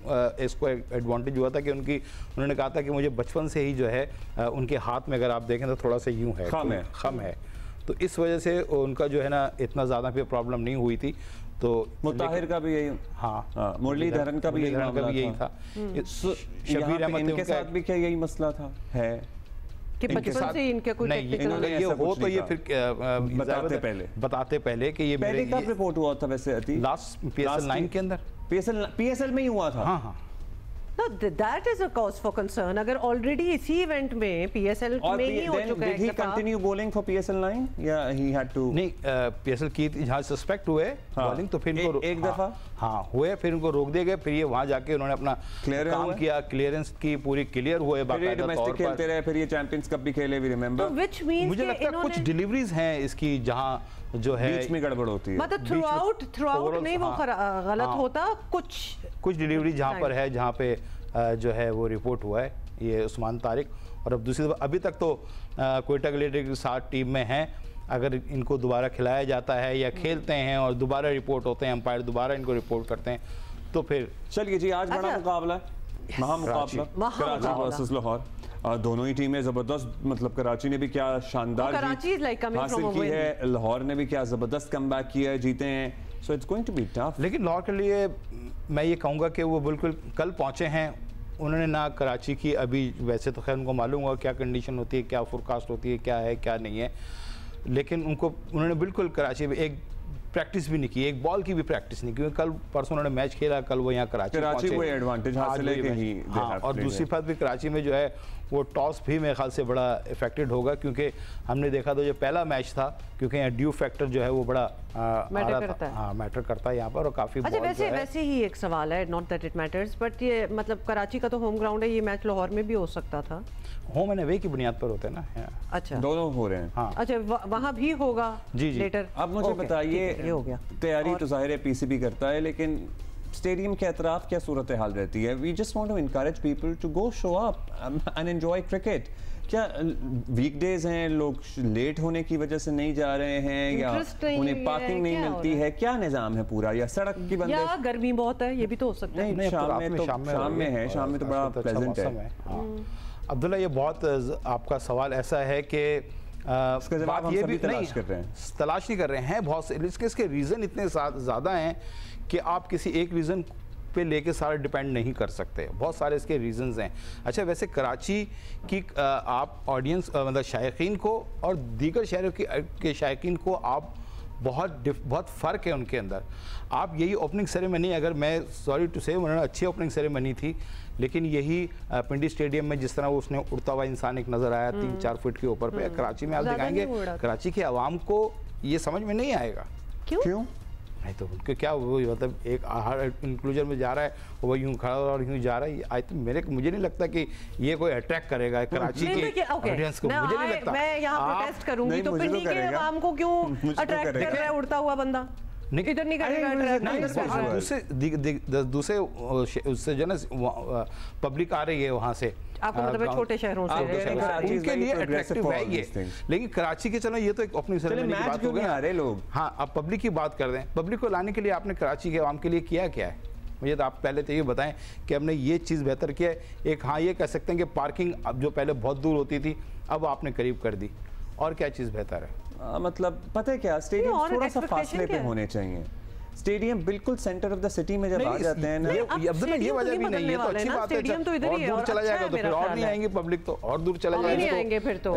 इसको एडवांटेज हुआ था कि उन्होंने कहा था कि मुझे बचपन से ही जो है उनके हाथ में अगर आप देखें तो थोड़ा सा यूं है, खम है, तो इस वजह से उनका जो है ना इतना ज़्यादा फिर प्रॉब्लम नहीं हुई थी। तो मुताहिर का भी यही, हाँ, मुरलीधरन का भी यही था। शबीर अहमद के साथ भी क्या यही मसला था है कि बचपन से इनका कोई टेक्निकल ये हो, तो ये फिर बताते पहले कि ये पहले कब रिपोर्ट हुआ था वैसे? लास्ट PSL 9 के अंदर, PSL में ही हुआ था। हाँ, No, that is a cause for concern. अगर ऑलरेडी इसी इवेंट में PSL में ही हो चुका है, did he continue bowling for PSL 9 या he had to? नहीं, PSL की जहाँ सस्पेक्ट हुए बॉलिंग, तो फिर इनको एक दफा हुए, फिर इनको रोक दिए गए, फिर ये वहाँ जाके उन्होंने अपना काम किया, क्लियरेंस की पूरी क्लियर हुए, डोमेस्टिक खेलते रहे, फिर ये चैंपियंस कप भी खेले, वी रिमेंबर। मुझे लगता है कुछ डिलीवरीज हैं इसकी जहाँ जो है बीच में गड़बड़ होती है, मतलब थ्रूआउट नहीं वो गलत होता, कुछ डिलीवरी जहाँ पर है, जहाँ पे जो है वो रिपोर्ट हुआ है ये उस्मान तारिक। और अब दूसरी दफा अभी तक तो क्वेटा ग्लेडिएटर्स के साथ टीम में हैं, अगर इनको दोबारा खिलाया जाता है या खेलते हैं और दोबारा रिपोर्ट होते हैं, अंपायर दोबारा इनको रिपोर्ट करते हैं, तो फिर चलिए जी, आज बड़ा मुकाबला है, महामुकाबला, कराची वर्सेस लाहौर। दोनों ही टीमें जबरदस्त, मतलब कराची ने भी क्या शानदार हासिल की है, लाहौर ने भी क्या जबरदस्त कमबैक किया है, जीते हैं, so it's going to be tough. लेकिन लाहौर के लिए मैं ये कहूँगा कि वो बिल्कुल कल पहुँचे हैं, उन्होंने ना कराची की, अभी वैसे तो खैर उनको मालूम होगा क्या कंडीशन होती है, क्या फोरकास्ट होती है, क्या है क्या नहीं है, लेकिन उन्होंने बिल्कुल कराची में एक प्रैक्टिस भी नहीं की, एक बॉल की भी प्रैक्टिस नहीं, क्योंकि कल परसों उन्होंने मैच खेला, कल वो यहाँ कराची कोई एडवांटेज हासिल है कि हाँ, और दूसरी बात भी कराची में जो है वो टॉस भी मेरे ख्याल से बड़ा इफेक्टेड होगा, क्योंकि हमने देखा तो जो पहला मैच था, क्योंकि यहाँ ड्यू फैक्टर जो है वो बड़ा मैटर करता है यहाँ पर, और काफी वैसे ही एक सवाल है, not that it matters, but ये मतलब कराची का तो होम ग्राउंड है, ये मैच लाहौर में भी हो सकता था, होम एंड अवे की बुनियाद पर होते हैं ना। अच्छा, दोनों हो रहे हैं। हाँ, अच्छा, वहाँ भी होगा जी लेटर। अब मुझे बताइए, तैयारी तो जाहिर है PCB करता है, लेकिन स्टेडियम के अतराफ क्या सूरत हाल रहती है? We just want to encourage people to go show up and enjoy cricket. क्या वीकडेज हैं, लोग लेट होने की वजह से नहीं जा रहे हैं, या उन्हें पार्किंग नहीं मिलती है, क्या निजाम है पूरा, या सड़क की बंद, या गर्मी बहुत है, ये भी तो हो सकता है। नहीं, शाम में तो बड़ा प्लेजेंट है। अब्दुल्ला, ये बहुत आपका सवाल ऐसा है कि बात ये भी तलाश नहीं कर रहे हैं बहुत से, इसके रीज़न इतने ज़्यादा हैं कि आप किसी एक रीज़न पे लेके सारा डिपेंड नहीं कर सकते, बहुत सारे इसके रीजंस हैं। अच्छा, वैसे कराची की आप ऑडियंस मतलब शायकीन को और दीगर शहरों के शायकीन को आप बहुत फ़र्क है उनके अंदर। आप यही ओपनिंग सेरेमनी, अगर मैं सॉरी टू से, उन्होंने अच्छी ओपनिंग सेरेमनी थी, लेकिन यही पिंडी स्टेडियम में जिस तरह उसने उड़ता हुआ इंसान एक नज़र आया 3-4 फुट के ऊपर पे, कराची में आप दिखाएंगे, कराची के आवाम को ये समझ में नहीं आएगा। क्यों? नहीं तो उनके क्या वो मतलब एक हर इंक्लूजन में जा रहा है, वो यूं खड़ा और यूं जा रहा है, आई तो मुझे नहीं लगता कि ये कोई अट्रैक्ट करेगा कराची की ऑडियंस को। मुझे नहीं लगता। मैं यहाँ प्रोटेस्ट करूंगी तो पिंडी के आवाम को क्यों अट्रैक्ट कर रहा है उड़ता हुआ बंदा? इधर नहीं करेगा। दूसरे उससे जो ना पब्लिक आ रही है वहाँ से, आपको मतलब छोटे शहरों से, उनके लिए अट्रैक्टिव है ये। लेकिन कराची के चलो ये तो एक ओपनिंग सेरेमनी की बात हो गई, आ रहे लोग। हाँ, अब पब्लिक की बात कर दें। पब्लिक को लाने के लिए आपने कराची के आवाम के लिए किया क्या है? मुझे तो आप पहले तो ये बताएं कि हमने ये चीज़ बेहतर किया है। एक हाँ ये कह सकते हैं कि पार्किंग अब जो पहले बहुत दूर होती थी अब आपने करीब कर दी, और क्या चीज़ बेहतर है? मतलब पता है क्या, स्टेडियम थोड़ा सा फासले पे होने चाहिए। स्टेडियम बिल्कुल सेंटर ऑफ द सिटी में जब आ जाते हैं ना, ये वजह भी नहीं है, तो अच्छी बात है। स्टेडियम तो इधर ही है, और दूर चला जाएगा तो फिर और नहीं आएंगे पब्लिक, तो और दूर चला जाएगा फिर तो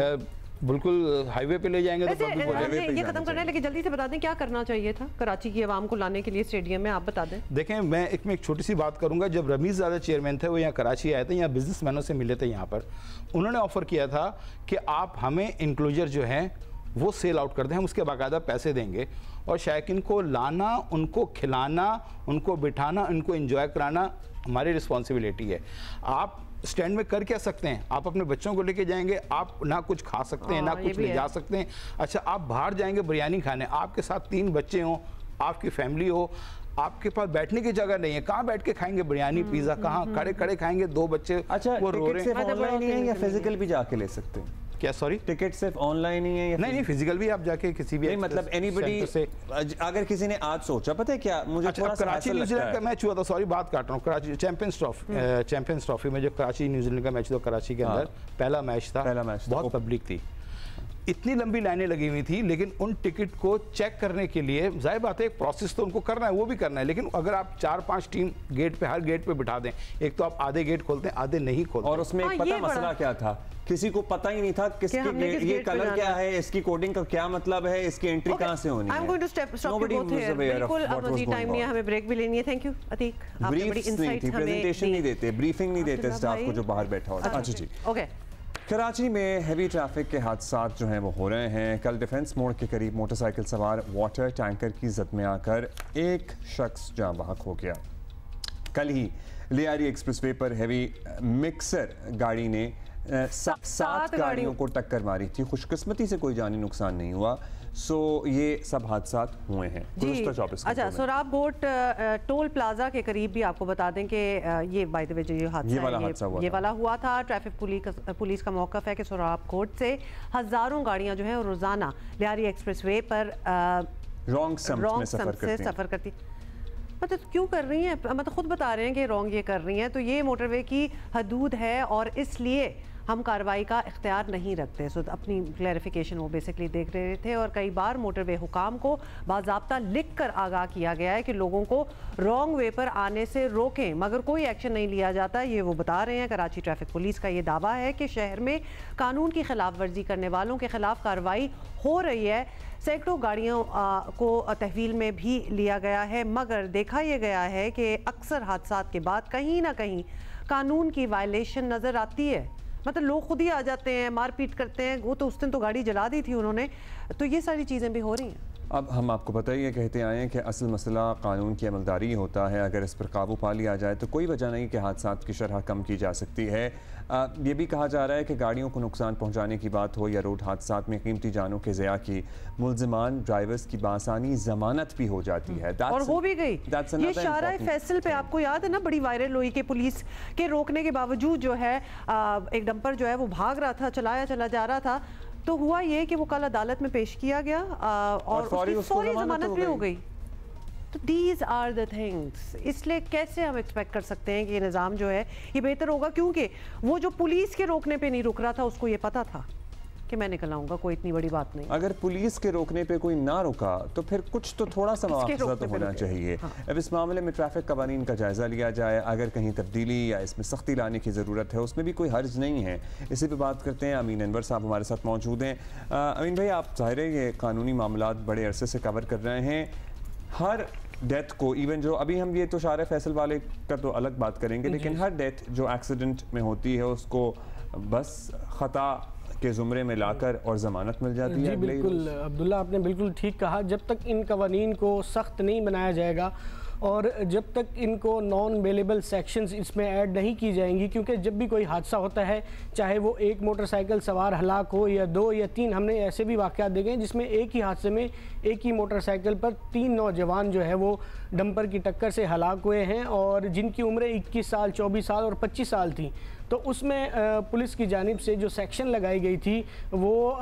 बिल्कुल हाईवे पे ले जाएंगे तो पब्लिक हाईवे पे ये खत्म करना है। लेकिन जल्दी से बता दें क्या करना चाहिए था कराची की आवाम को लाने के लिए स्टेडियम में, आप बता दें। देखें, मैं एक छोटी सी बात करूंगा। जब रमीज़ ज़्यादा चेयरमैन थे, वो यहाँ कराची आए थे, यहाँ बिजनेसमैनों से मिले थे यहाँ पर, उन्होंने ऑफर किया था कि आप हमें इंक्लोजर जो है वो सेल आउट कर दें, हम उसके बाकायदा पैसे देंगे, और शायकीन को लाना, उनको खिलाना, उनको बिठाना, उनको एंजॉय कराना हमारी रिस्पॉन्सिबिलिटी है। आप स्टैंड में कर क्या सकते हैं? आप अपने बच्चों को लेके जाएंगे, आप ना कुछ खा सकते हैं ना कुछ ले जा सकते हैं। अच्छा, आप बाहर जाएंगे बिरयानी खाने, आपके साथ 3 बच्चे हों, आपकी फैमिली हो, आपके पास बैठने की जगह नहीं है, कहाँ बैठ के खाएंगे बिरयानी पिज्जा? कहाँ खड़े खड़े खाएंगे? 2 बच्चे वो रो रहे हैं। ऑनलाइन ही है या फिजिकल भी जाके ले सकते हैं? क्या? सॉरी, टिकट सिर्फ ऑनलाइन ही है या नहीं फिजिकल भी आप जाके किसी भी? नहीं, मतलब एनीबडी से, अगर किसी ने आज सोचा, पता है क्या, मुझे थोड़ा कराची न्यूजीलैंड का मैच हुआ था, सॉरी बात काट रहा हूँ, कराची चैंपियंस ट्रॉफी में जो कराची न्यूजीलैंड का मैच था, कराची के अंदर पहला मैच था, बहुत पब्लिक थी, इतनी लंबी लाइनें लगी हुई थी, लेकिन उन टिकट को चेक करने के लिए जाहिर बात है एक प्रोसेस तो उनको करना है, वो भी करना है। लेकिन अगर आप 4-5 टीम गेट पे, हर गेट पे बिठा दें, एक तो आप आधे गेट खोलते हैं, आधे नहीं खोलते। और उसमें एक पता मसला क्या था, किसी को पता ही नहीं था किसकी ये कलर क्या है, इसकी कोडिंग का क्या मतलब है, इसकी एंट्री कहां से होनी है। I'm going to stop you both here. बिल्कुल, अब मजीद टाइम नहीं है, हमें ब्रेक भी लेनी है। थैंक यू अतीक, आपने बड़ी इनसाइट हमें प्रेजेंटेशन नहीं देते, ब्रीफिंग नहीं देते स्टाफ को जो बाहर बैठा होता है। अच्छा जी, ओके। कराची में हेवी ट्रैफिक के हादसात जो हैं वो हो रहे हैं। कल डिफेंस मोड़ के करीब मोटरसाइकिल सवार वाटर टैंकर की जद में आकर एक शख्स जाँ बहक हो गया। कल ही लियारी एक्सप्रेसवे पर हेवी मिक्सर गाड़ी ने 7 गाड़ियों को टक्कर मारी थी। खुशकिस्मती से कोई जानी नुकसान नहीं हुआ। सो ये सब हादसात हुए हैं। अच्छा, सोराब बोट टोल प्लाजा के करीब भी आपको बता दें कि ये बाय द वे जो ये वाला हुआ था। ट्रैफिक पुलिस का मौक़िफ़ है कि सोराब कोट से हज़ारों गाड़ियां जो है रोज़ाना लियारी एक्सप्रेसवे पर रॉन्ग से सफ़र करती। मतलब क्यों कर रही हैं? मतलब खुद बता रहे हैं कि रॉन्ग ये कर रही हैं। तो ये मोटरवे की हदूद है और इसलिए हम कार्रवाई का इख्तियार नहीं रखते। सो अपनी क्लैरिफिकेशन वो बेसिकली देख रहे थे। और कई बार मोटरवे हुकाम को बाज़ाब्ता लिख कर आगाह किया गया है कि लोगों को रॉन्ग वे पर आने से रोकें, मगर कोई एक्शन नहीं लिया जाता। ये वो बता रहे हैं। कराची ट्रैफिक पुलिस का ये दावा है कि शहर में कानून की खिलाफ वर्जी करने वालों के खिलाफ कार्रवाई हो रही है। सैकड़ों गाड़ियों को तहवील में भी लिया गया है, मगर देखा यह गया है कि अक्सर हादसात के बाद कहीं ना कहीं कानून की वायलेशन नज़र आती है। मतलब लोग खुद ही आ जाते हैं, मारपीट करते हैं। वो तो उस दिन तो गाड़ी जला दी थी उन्होंने। तो ये सारी चीज़ें भी हो रही हैं। अब हम आपको पता ही है, कहते आए हैं कि असल मसला कानून की अमलदारी होता है। अगर इस पर काबू पा लिया जाए तो कोई वजह नहीं कि हादसात की शरह कम की जा सकती है। ये भी कहा जा रहा है कि गाड़ियों को नुकसान पहुंचाने की बात हो या रोड हादसात में कीमती जानों के ज़िया की, मुल्ज़िमान ड्राइवर्स की बासानी जमानत भी हो जाती है। और हो भी गई। ये शाहराह फैसल पे आपको याद है ना, बड़ी वायरल हुई कि पुलिस के रोकने के बावजूद जो है एक डंपर जो है वो भाग रहा था, चला जा रहा था। तो हुआ ये कि वो कल अदालत में पेश किया गया और उसकी फौरी जमानत भी हो गई। तो दीज आर द थिंग्स। इसलिए कैसे हम एक्सपेक्ट कर सकते हैं कि ये निज़ाम जो है ये बेहतर होगा, क्योंकि वो जो पुलिस के रोकने पे नहीं रुक रहा था उसको ये पता था कि मैं निकल आऊंगा, कोई इतनी बड़ी बात नहीं। अगर पुलिस के रोकने पे कोई ना रुका तो फिर कुछ तो थोड़ा सा मुआवजा तो होना चाहिए। अब इस मामले में ट्रैफिक कवानीन का जायजा लिया जाए, अगर कहीं तब्दीली या इसमें सख्ती लाने की ज़रूरत है उसमें भी कोई हर्ज नहीं है। इसी पे बात करते हैं। अमीन अनवर साहब हमारे साथ मौजूद हैं। अमीन भाई, आप ज़ाहिर है ये कानूनी मामला बड़े अरसे से कवर कर रहे हैं। हर डेथ को, इवन जो अभी हम ये तो शार फैसल वाले का तो अलग बात करेंगे, लेकिन हर डेथ जो एक्सीडेंट में होती है उसको बस खता के ज़ुमरे में लाकर और ज़मानत मिल जाती है। जी बिल्कुल अब्दुल्ला, आपने बिल्कुल ठीक कहा। जब तक इन कवानीन को सख्त नहीं बनाया जाएगा और जब तक इनको नॉन बेलेबल सेक्शंस इसमें ऐड नहीं की जाएंगी, क्योंकि जब भी कोई हादसा होता है, चाहे वो एक मोटरसाइकिल सवार हलाक हो या 2 या 3, हमने ऐसे भी वाक़यात देखे हैं जिसमें एक ही हादसे में एक ही मोटरसाइकिल पर 3 नौजवान जो है वो डंपर की टक्कर से हलाक हुए हैं और जिनकी उम्रें 21 साल, 24 साल और 25 साल थी। तो उसमें पुलिस की जानिब से जो सेक्शन लगाई गई थी वो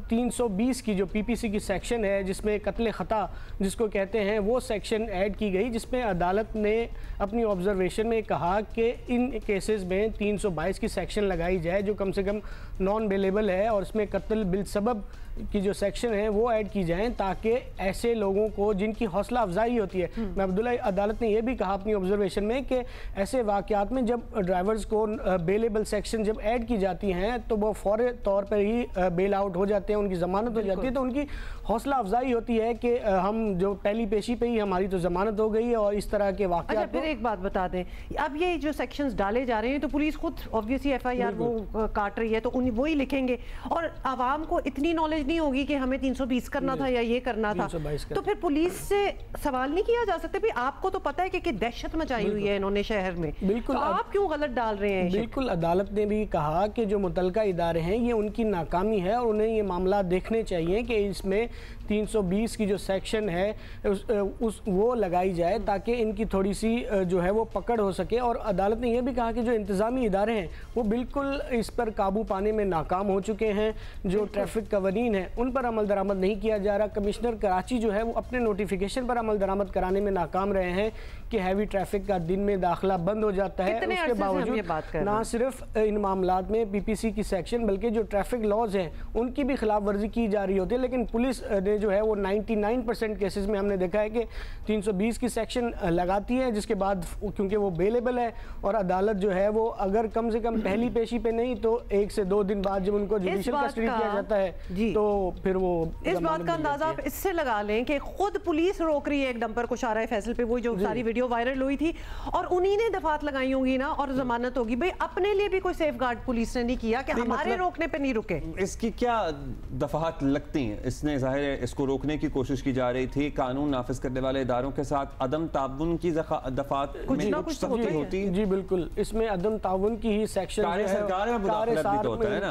320 की जो पीपीसी की सेक्शन है, जिसमें कत्ल ख़ता जिसको कहते हैं, वो सेक्शन ऐड की गई, जिसमें अदालत ने अपनी ऑब्जर्वेशन में कहा कि इन केसेस में 322 की सेक्शन लगाई जाए जो कम से कम नॉन बेलेबल है, और इसमें कत्ल बिल सबब की जो सेक्शन है वो ऐड की जाएं, ताकि ऐसे लोगों को जिनकी हौसला अफजाई होती है। मैं अब्दुल्ला, अदालत ने यह भी कहा अपनी ऑब्जर्वेशन में कि ऐसे वाक़यात में जब ड्राइवर्स को बेलेबल सेक्शन जब ऐड की जाती हैं तो वो फौरी तौर पर ही बेल आउट हो जाते हैं, उनकी ज़मानत हो जाती है। तो उनकी हौसला अफजाई होती है कि हम जो पहली पेशी पे ही हमारी तो ज़मानत हो गई है, और इस तरह के वाक़यात। अच्छा, फिर एक बात बता दें, अब ये जो सेक्शंस डाले जा रहे हैं तो पुलिस खुद ऑब्वियसली FIR वो काट रही है, तो वो ही लिखेंगे, और आवाम को इतनी नॉलेज नहीं होगी कि हमें 320 करना था या ये करना था। तो फिर पुलिस से सवाल नहीं किया जा सकता, भी आपको तो पता है कि दहशत मचाई हुई है इन्होंने शहर में, बिल्कुल, तो आप क्यों गलत डाल रहे हैं? बिल्कुल, अदालत ने भी कहा कि जो मुतलका इदारे हैं ये उनकी नाकामी है और उन्हें ये मामला देखने चाहिए कि इसमें 320 की जो सेक्शन है वो लगाई जाए ताकि इनकी थोड़ी सी जो है वो पकड़ हो सके। और अदालत ने यह भी कहा कि जो इंतज़ामी इदारे हैं वो बिल्कुल इस पर काबू पाने में नाकाम हो चुके हैं। जो ट्रैफिक कवानीन है उन पर अमल दरामद नहीं किया जा रहा। कमिश्नर कराची जो है वो अपने नोटिफिकेशन पर अमल दरामद कराने में नाकाम रहे हैं कि हैवी ट्रैफिक का दिन में दाखिला बंद हो जाता है। उसके बावजूद ना सिर्फ इन मामलात में PPC की सेक्शन बल्कि जो ट्रैफिक लॉज हैं उनकी भी खिलाफ वर्जी की जा रही होती है, लेकिन पुलिस ने जो है वो 99% केसेस में हमने देखा है कि 320 की सेक्शन लगाती है, जिसके बाद क्योंकि वो बेलेबल है और अदालत जो है वो अगर कम से कम पहली पेशी पे नहीं तो 1 से 2 दिन बाद जब उनको जुडिशियल कस्टडी किया जाता है तो फिर वो इस बात का अंदाजा आप इससे लगा लें कि खुद पुलिस रोक रही है एक डंपर को शारा फैसल पे, वो जो सारी वीडियो वायरल हुई थी, और उन्हीं ने दफात लगाई होंगी ना और जमानत होगी। भाई अपने लिए भी कोई सेफगार्ड पुलिस ने नहीं किया कि हमारे रोकने पे नहीं रुके। इसकी क्या दफात लगती हैं? इसने जाहिर है इसको रोकने की कोशिश की जा रही थी, कानून नाफिज करने वाले इदारों के साथ अदम ताउन की दफात कुछ ना कुछ होती है। जी बिल्कुल, इसमें अदम ताउन की ही सेक्शन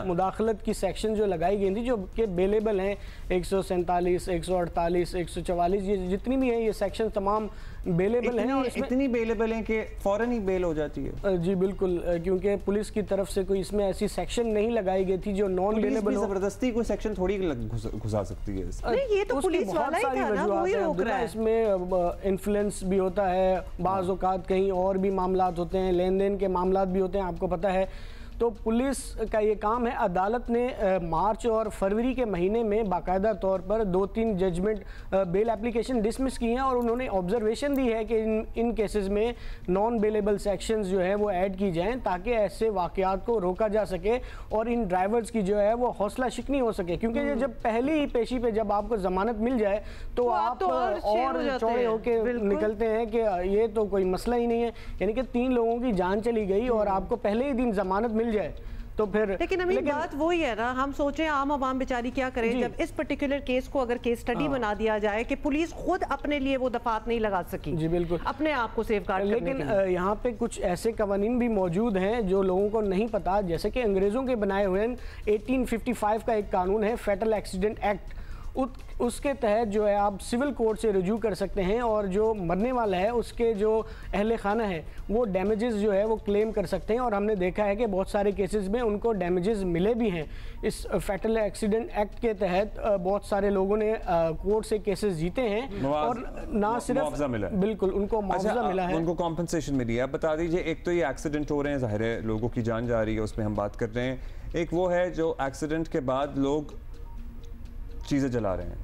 मुदाखलत की सेक्शन जो लगाई गई थी, जो कि बेलेबल हैं 147, 148, 144, ये जितनी भी है ये सेक्शन तमाम बेलेबल हैं और इसमें इतनी बेलेबल हैं कि फौरन ही बेल हो जाती है। जी बिल्कुल, क्योंकि पुलिस की तरफ से कोई इसमें ऐसी सेक्शन नहीं लगाई गई थी जो नॉन बेलेबल हो। जबरदस्ती कोई सेक्शन थोड़ी घुसा सकती है नहीं, ये तो पुलिस वाला ही था ना, वो ही रोक रहा है। इसमें इन्फ्लुएंस भी होता है, बाज़ औक़ात कहीं और भी मामलात होते हैं, लेन देन के मामलात भी होते हैं, आपको पता है। तो पुलिस का ये काम है। अदालत ने मार्च और फरवरी के महीने में बाकायदा तौर पर 2-3 जजमेंट बेल एप्लीकेशन डिसमिस की हैं और उन्होंने ऑब्जर्वेशन दी है कि इन केसेस में नॉन बेलेबल सेक्शंस जो है वो ऐड की जाएं ताकि ऐसे वाक़यात को रोका जा सके और इन ड्राइवर्स की जो है वो हौसला शिकनी हो सके। क्योंकि जब पहली ही पेशी पे जब आपको ज़मानत मिल जाए तो आप और चौड़े होकर निकलते हैं कि ये तो कोई मसला ही नहीं है। यानी कि 3 लोगों की जान चली गई और आपको पहले ही दिन ज़मानत मिल जाए तो फिर। लेकिन बात वही है ना, हम सोचें आम आवाम बेचारी क्या करे जब इस पर्टिकुलर केस को अगर केस स्टडी बना दिया जाए कि पुलिस खुद अपने लिए वो दफात नहीं लगा सकी। जी बिल्कुल, अपने आप को सेफगार्ड करने के लिए। लेकिन यहाँ पे कुछ ऐसे कवानीन भी मौजूद हैं जो लोगों को नहीं पता, जैसे कि अंग्रेजों के बनाए हुए 1855 का एक कानून है फैटल एक्सीडेंट एक्ट। उसके तहत जो है आप सिविल कोर्ट से रुजू कर सकते हैं और जो मरने वाला है उसके जो अहले खाना है वो डैमेजेस जो है वो क्लेम कर सकते हैं। और हमने देखा है कि बहुत सारे केसेस में उनको डैमेजेस मिले भी हैं। इस फैटल एक्सीडेंट एक्ट के तहत बहुत सारे लोगों ने कोर्ट से केसेस जीते हैं और ना सिर्फ बिल्कुल उनको मुआवजा मिला है, उनको कॉम्पनसेशन मिली है। आप बता दीजिए, एक तो ये एक्सीडेंट हो रहे हैं, ज़ाहिर है लोगों की जान जा रही है, उसमें हम बात कर रहे हैं, एक वो है जो एक्सीडेंट के बाद लोग चीज़ें जला रहे हैं,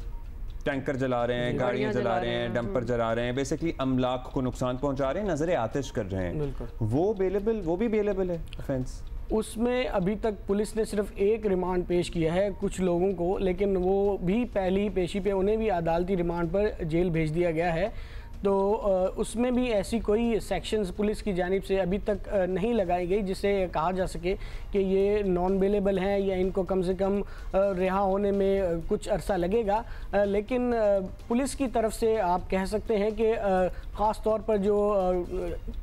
टैंकर जला रहे हैं, गाड़ियां जला रहे हैं, डंपर जला रहे हैं, बेसिकली अमलाक को नुकसान पहुंचा रहे हैं, नजर आतिश कर रहे हैं। वो भी अवेलेबल है ऑफेंस। उसमें अभी तक पुलिस ने सिर्फ एक रिमांड पेश किया है कुछ लोगों को, लेकिन वो भी पहली पेशी पे उन्हें भी अदालती रिमांड पर जेल भेज दिया गया है। तो उसमें भी ऐसी कोई सेक्शंस पुलिस की जानिब से अभी तक नहीं लगाई गई जिससे कहा जा सके कि ये नॉन बेलेबल हैं या इनको कम से कम रिहा होने में कुछ अरसा लगेगा। लेकिन पुलिस की तरफ से आप कह सकते हैं कि ख़ास तौर पर जो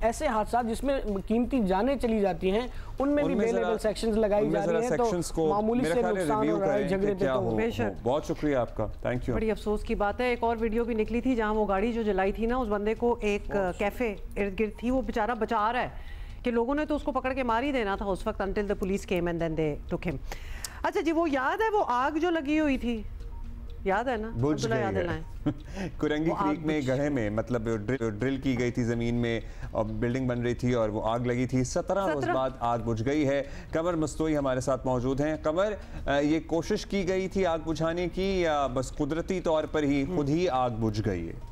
ऐसे हादसा जिसमें कीमती जानें चली जाती हैं उनमें भी बेलेबल सेक्शंस लगाई जा रही हैं, तो मामूली से नुकसान हो रहा है झगड़े पे। तो बहुत शुक्रिया आपका, थैंक यू। बड़ी अफसोस की बात है, एक और वीडियो भी निकली थी जहां वो गाड़ी जो जलाई थी ना, उस बंदे को एक कैफे इर्द गिर्द थी, वो बेचारा बचा रहा है कि लोगों ने तो उसको पकड़ के मार ही देना था उस वक्त, until the police came and then they took him. अच्छा जी, वो याद है वो आग जो लगी हुई थी, याद है ना? बुझ गई है। कुरंगी क्रीक में गड्ढे में, मतलब ड्रिल की गई थी ज़मीन में और बिल्डिंग बन रही थी और वो आग लगी थी। 17 रोज बाद आग बुझ गई है। कमर मस्तोई हमारे साथ मौजूद हैं। कमर, ये कोशिश की गई थी आग बुझाने की या बस कुदरती तौर पर ही खुद ही आग बुझ गई है?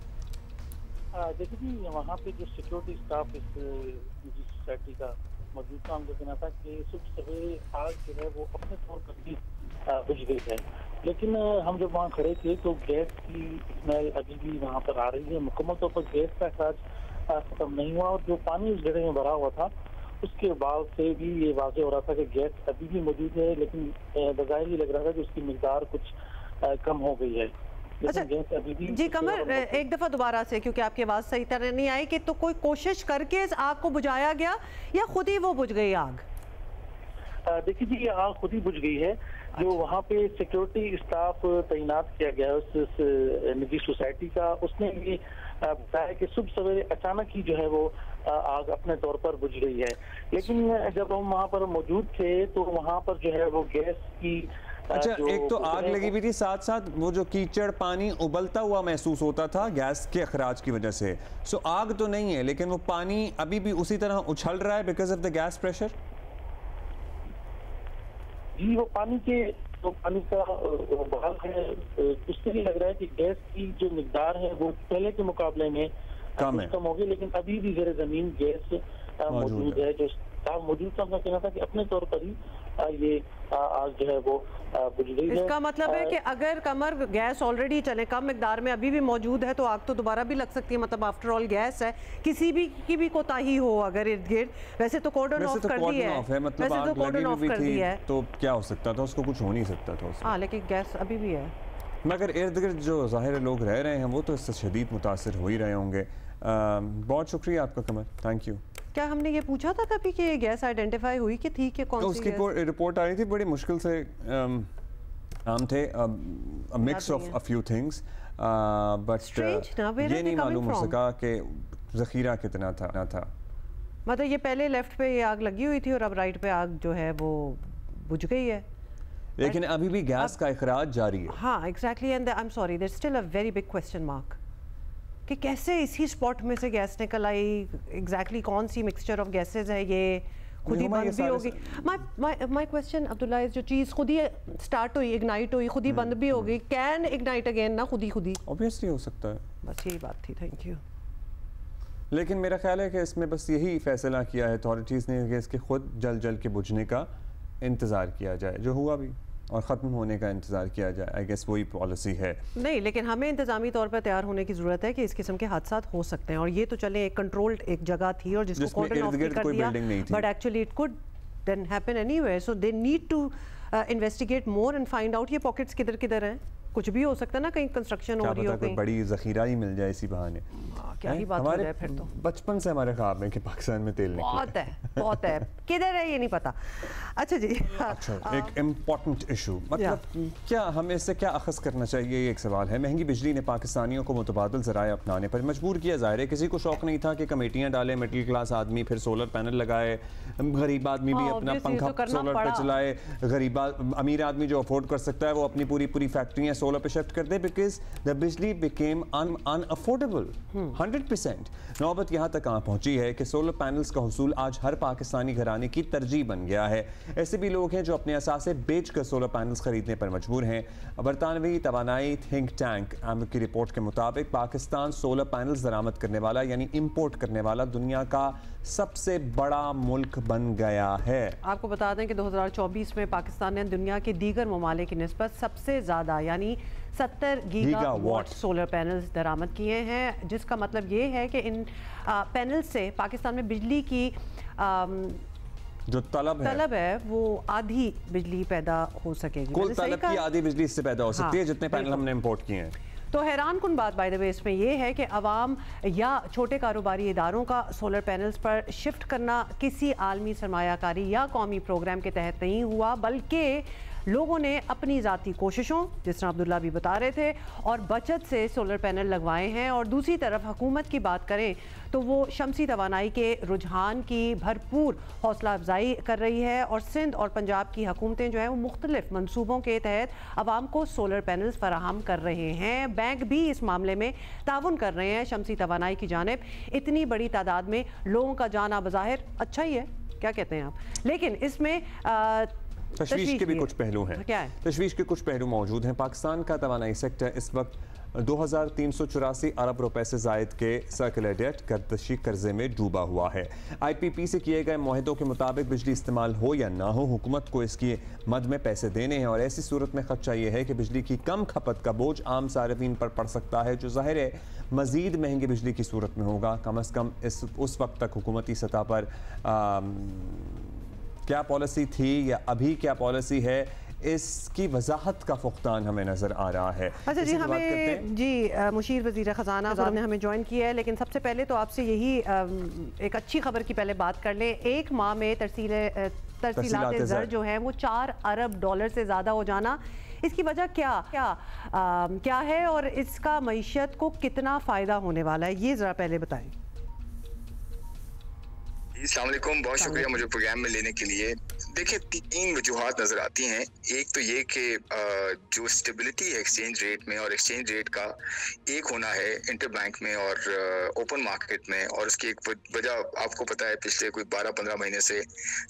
देखिए जी, वहाँ पे जो सिक्योरिटी स्टाफ इस निजी सोसाइटी का मौजूद था, हमको कहना था कि सुबह सवेरे आग जो है वो अपने तौर पर ही बुझ गई है। लेकिन हम जब वहाँ खड़े थे तो गैस की स्मेल अभी भी वहाँ पर आ रही है। मुकम्मल तौर पर गैस का अखराज खत्म नहीं हुआ और जो पानी उस गड्ढे में भरा हुआ था उसके बाद से भी ये वाज़ेह हो रहा था कि गैस अभी भी मौजूद है, लेकिन बज़ाहिर ये लग रहा था कि उसकी मिक़दार कुछ कम हो गई है। अच्छा जी कमर, एक दफ़ा दोबारा से, क्योंकि आपकी आवाज़ सही तरह नहीं आई, कि तो कोई कोशिश करके इस आग को बुझाया गया या खुद ही वो बुझ गई आग? देखिए जी, ये आग खुद ही बुझ गई है। जो वहाँ पे सिक्योरिटी स्टाफ तैनात किया गया उस निजी सोसाइटी का, उसने भी बताया कि सुबह सवेरे अचानक ही जो है वो आग अपने तौर पर बुझ गई है। लेकिन जब हम वहाँ पर मौजूद थे तो वहाँ पर जो है वो गैस की अच्छा, एक तो आग लगी हुई थी, साथ साथ वो जो कीचड़ पानी उबलता हुआ महसूस होता था गैस के अखराज की वजह से। सो आग तो नहीं है लेकिन वो पानी अभी भी उसी तरह उछल रहा है because of the gas pressure. जी, वो पानी का बहाव है, उससे भी लग रहा है कि गैस की जो मिकदार है वो पहले के मुकाबले में कम होगी, लेकिन अभी भी ज़ेरे ज़मीन गैस मौजूद है। जो स्टाफ मौजूद था, उनका कहना था कि अपने तौर पर ही ये आग जो है वो बुझ गई है। इसका मतलब है कि अगर कमर गैस ऑलरेडी चले कम मिकदार में अभी भी मौजूद है तो आग तो दोबारा भी लग सकती है। मतलब आफ्टर ऑल गैस है, किसी भी की भी कोताही हो अगर इर्द गिर्द, वैसे तो कॉर्डन ऑफ कर दी है, मतलब वैसे तो कॉर्डन ऑफ कर दी है, तो क्या हो सकता था? उसको कुछ हो नहीं सकता था। हाँ, लेकिन गैस अभी भी है। मगर इर्द गिर्द जो ज़ाहिर लोग रह रहे हैं वो तो इससे शदीद मुतासिर हो ही रहे होंगे। बहुत शुक्रिया आपका कमर, थैंक यू। क्या हमने ये पूछा था कभी कि गैस आइडेंटिफाई हुई कि थी कि कौन सी उसकी रिपोर्ट आई थी, बड़ी मुश्किल से नाम थे, mix of a few things, but ये नहीं मालूम हो सका कि ज़ख़ीरा कितना था। मतलब ये पहले लेफ्ट पे ये आग लगी हुई थी और अब राइट पे आग जो है वो बुझ गई है, लेकिन अभी भी गैस का इखराज जारी है। हाँ, exactly, and I am sorry, there still a very big question mark कि कैसे इसी स्पॉट में से गैस निकल आई, एग्जैक्टली कौन सी मिक्सचर ऑफ गैसेज है, ये खुद ही बंद भी होगी। माय क्वेश्चन अब्दुल्ला, जो चीज़ खुद ही स्टार्ट हुई, इग्नाइट हुई, खुद ही बंद भी हो गई, कैन इग्नाइट अगेन ना खुद ही? ऑब्वियसली हो सकता है, बस यही बात थी। Thank you. लेकिन मेरा ख्याल है कि इसमें बस यही फैसला किया है अथॉरिटीज़ ने कि इसके खुद जल के बुझने का इंतज़ार किया जाए, जो हुआ भी, और ख़त्म होने का इंतज़ार किया जाए। आई गेस वही पॉलिसी है। नहीं, लेकिन हमें इंतज़ामी तौर पर तैयार होने की ज़रूरत है कि इस किस्म के हादसा हो सकते हैं, और ये तो चले एक कंट्रोल्ड एक जगह थी और जिसको कॉर्डन ऑफ कर दिया, but actually it could then happen anywhere. So they need to investigate more and find out ये पॉकेट्स किधर किधर हैं। कुछ भी हो सकता है ना, कहीं कंस्ट्रक्शन हो रही हो, कहीं बड़ी ज़ख़ीरा ही मिल जाए इसी बहाने। क्या ही बात हो जाए फिर तो। बचपन से हमारे ख्वाब में कि पाकिस्तान में तेल निकले। बहुत है किधर है ये नहीं पता। अच्छा जी, अच्छा, एक इम्पॉर्टेंट इशू, मतलब क्या हमें इससे क्या अखज़ करना चाहिए, ये एक सवाल है। महंगी बिजली ने पाकिस्तानियों को मुतबादिल ज़राए अपनाने पर मजबूर किया। ज़ाहिर है किसी को शौक़ नहीं था कि कमेटियाँ डाले, मिडिल क्लास आदमी फिर सोलर पैनल लगाए, गरीब आदमी भी अपना पंखा सोलर पर चलाए, गरीब अमीर आदमी जो अफोर्ड कर सकता है वो अपनी पूरी फैक्ट्रियाँ सोलर पे शिफ्ट कर दे बिकॉज द बिजली बिकेम अनअफोर्डेबल 100%। नौबत यहाँ तक कहाँ पहुंची है कि सोलर पैनल्स का हुसूल आज हर पाकिस्तानी घराने की तरजीह बन गया है। ऐसे भी लोग हैं जो अपने असासे बेचकर सोलर पैनल्स खरीदने पर मजबूर हैं। बरतानवी तवानाई थिंक टैंक AMRO की रिपोर्ट के मुताबिक पाकिस्तान सोलर पैनल्स दरामद करने वाला यानी इंपोर्ट करने वाला दुनिया का सबसे बड़ा मुल्क बन गया है। आपको बता दें कि 2024 में पाकिस्तान ने दुनिया के दीगर ममालिक की निस्बत सबसे ज़्यादा यानी 70 गीगावाट सोलर पैनल्स दरामद किए हैं, जिसका मतलब ये है कि इन पैनल से पाकिस्तान में बिजली की जो तलब है वो आधी बिजली पैदा हो सकेगी। कुल तलब की आधी बिजली इससे पैदा हो सकती है जितने पैनल हमने इंपोर्ट किए हैं। तो हैरान कुन बात बाय द वे इसमें यह है कि अवाम या छोटे कारोबारी इदारों का सोलर पैनल्स पर शिफ्ट करना किसी आलमी सरमायाकारी या कौमी प्रोग्राम के तहत नहीं हुआ, बल्कि लोगों ने अपनी ज़ाती कोशिशों, जिस तरह अब्दुल्ला भी बता रहे थे, और बचत से सोलर पैनल लगवाए हैं। और दूसरी तरफ हुकूमत की बात करें तो वो शमसी तवानाई के रुझान की भरपूर हौसला अफजाई कर रही है और सिंध और पंजाब की हुकूमतें जो हैं वो मुख्तलिफ मनसूबों के तहत आवाम को सोलर पैनल्स फराहम कर रहे हैं। बैंक भी इस मामले में ताउन कर रहे हैं शमसी तवानाई की जानिब। इतनी बड़ी तादाद में लोगों का जाना बज़ाहिर अच्छा ही है, क्या कहते हैं आप, लेकिन इसमें तशवीश के भी कुछ पहलू हैं। क्या है? तशवीश के कुछ पहलू मौजूद हैं। पाकिस्तान का तवानाई सेक्टर इस वक्त 2384 अरब रुपए से जायद के सर्कुलर डेट गर्दशी कर्जे में डूबा हुआ है। IPP से किए गए मुआहदों के मुताबिक बिजली इस्तेमाल हो या ना हो, हुकूमत को इसकी मद में पैसे देने हैं और ऐसी सूरत में खदशा ये है कि बिजली की कम खपत का बोझ आम सार्फिन पर पड़ सकता है, जो ज़ाहिर है मज़ीद महंगी बिजली की सूरत में होगा। कम अज़ कम उस वक्त तक हुकूमती सतह पर क्या पॉलिसी थी या अभी क्या पॉलिसी है, इसकी वजाहत का फुकदान हमें नजर आ रहा है। अच्छा जी, हमें जी मुशीर वज़ीर ख़जाना साहब ने हमें ज्वाइन किया है, लेकिन सबसे पहले तो आपसे यही एक अच्छी खबर की पहले बात कर लें। एक माह में तरसीलात ज़र जो है वो 4 अरब डॉलर से ज़्यादा हो जाना, इसकी वजह क्या है और इसका मईशत को कितना फ़ायदा होने वाला है, ये ज़रा पहले बताएं। अस्सलाम वालेकुम, बहुत शुक्रिया मुझे प्रोग्राम में लेने के लिए। देखिए, 3 वजूहात नजर आती हैं। एक तो ये कि जो स्टेबिलिटी है एक्सचेंज रेट में, और एक्सचेंज रेट का एक होना है इंटर बैंक में और ओपन मार्केट में, और उसकी एक वजह आपको पता है, पिछले कोई 12-15 महीने से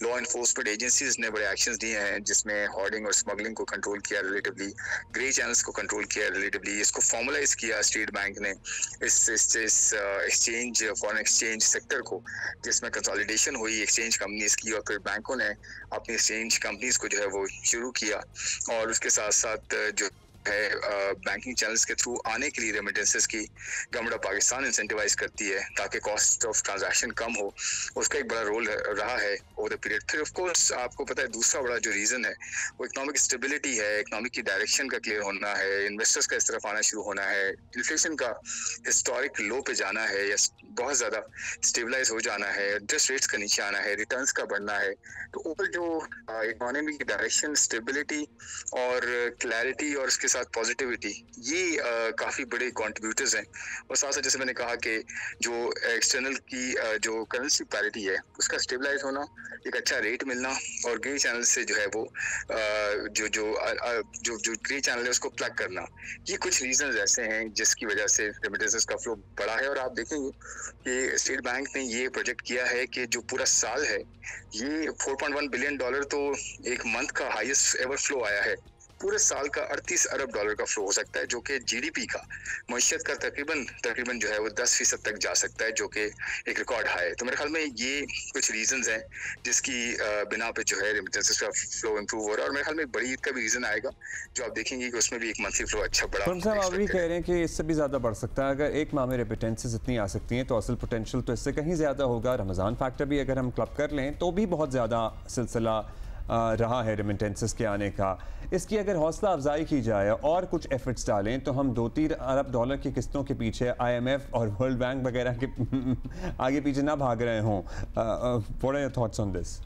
लॉ इन्फोर्समेंट एजेंसीज ने बड़े एक्शंस दिए हैं, जिसमें हॉर्डिंग और स्मगलिंग को कंट्रोल किया, रिलेटिवली ग्रे चैनल्स को कंट्रोल किया, रिलेटिवली इसको फॉर्मलाइज किया स्टेट बैंक ने इस एक्सचेंज फॉरेन एक्सचेंज सेक्टर को, जिसमें कंसोलिडेशन हुई एक्सचेंज कंपनीज की, और फिर बैंकों ने अपनी एक्सचेंज कंपनीज को जो है वो शुरू किया, और उसके साथ साथ जो है बैंकिंग चैनल्स के थ्रू आने के लिए रेमिटेंसेस की गवर्नमेंट ऑफ पाकिस्तान इंसेंटिवाइज करती है ताकि कॉस्ट ऑफ ट्रांजैक्शन कम हो। उसका एक बड़ा रोल रहा है ओवर द पीरियड। फिर ऑफ कोर्स आपको पता है दूसरा बड़ा जो रीज़न है वो इकोनॉमिक स्टेबिलिटी है, इकोनॉमिक की डायरेक्शन का क्लियर होना है, इन्वेस्टर्स का इस तरफ आना शुरू होना है, इन्फ्लेशन का हिस्टोरिक लो पे जाना है या बहुत ज़्यादा स्टेबलाइज हो जाना है, इंटरेस्ट रेट्स का नीचे आना है, रिटर्न्स का बढ़ना है। तो ऊपर जो इकोनॉमी की डायरेक्शन, स्टेबिलिटी और क्लैरिटी और इसके साथ पॉजिटिविटी, ये काफ़ी बड़े कंट्रीब्यूटर्स हैं। और साथ साथ जैसे मैंने कहा कि जो एक्सटर्नल की जो करेंसी पैरिटी है उसका स्टेबलाइज होना, एक अच्छा रेट मिलना, और ग्रे चैनल से जो है वो जो ग्रे चैनल है उसको प्लग करना, ये कुछ रीजंस ऐसे हैं जिसकी वजह से रेमिटेंसेस का फ्लो बढ़ा है। और आप देखेंगे कि स्टेट बैंक ने ये प्रोजेक्ट किया है कि जो पूरा साल है ये $4.1 बिलियन तो एक मंथ का हाईएस्ट एवर फ्लो आया है। पूरे साल का 38 अरब डॉलर का फ्लो हो सकता है, जो कि जीडीपी का, मईशत का तकरीबन जो है वो 10% तक जा सकता है, जो कि एक रिकॉर्ड हाई है। तो मेरे ख्याल में ये कुछ रीजंस हैं जिसकी बिना पे जो है रेमिटेंसेस का फ्लो इंप्रूव हो रहा है। और मेरे ख्याल में एक बड़ी ईद का भी रीजन आएगा जो आप देखेंगे कि उसमें भी एक मंथली फ्लो अच्छा बड़ा। आप भी कह रहे हैं कि इससे भी ज़्यादा बढ़ सकता है। अगर एक माह में रेमिटेंसेस इतनी आ सकती हैं तो असल पोटेंशियल तो इससे कहीं ज़्यादा होगा। रमज़ान फैक्टर भी अगर हम क्लब कर लें तो भी बहुत ज़्यादा सिलसिला रहा है रेमिटेंसेस के आने का। इसकी अगर हौसला अफजाई की जाए और कुछ एफर्ट्स डालें तो हम 2-3 अरब डॉलर की किस्तों के पीछे IMF और वर्ल्ड बैंक वगैरह के आगे पीछे ना भाग रहे हों। What are your thoughts on this?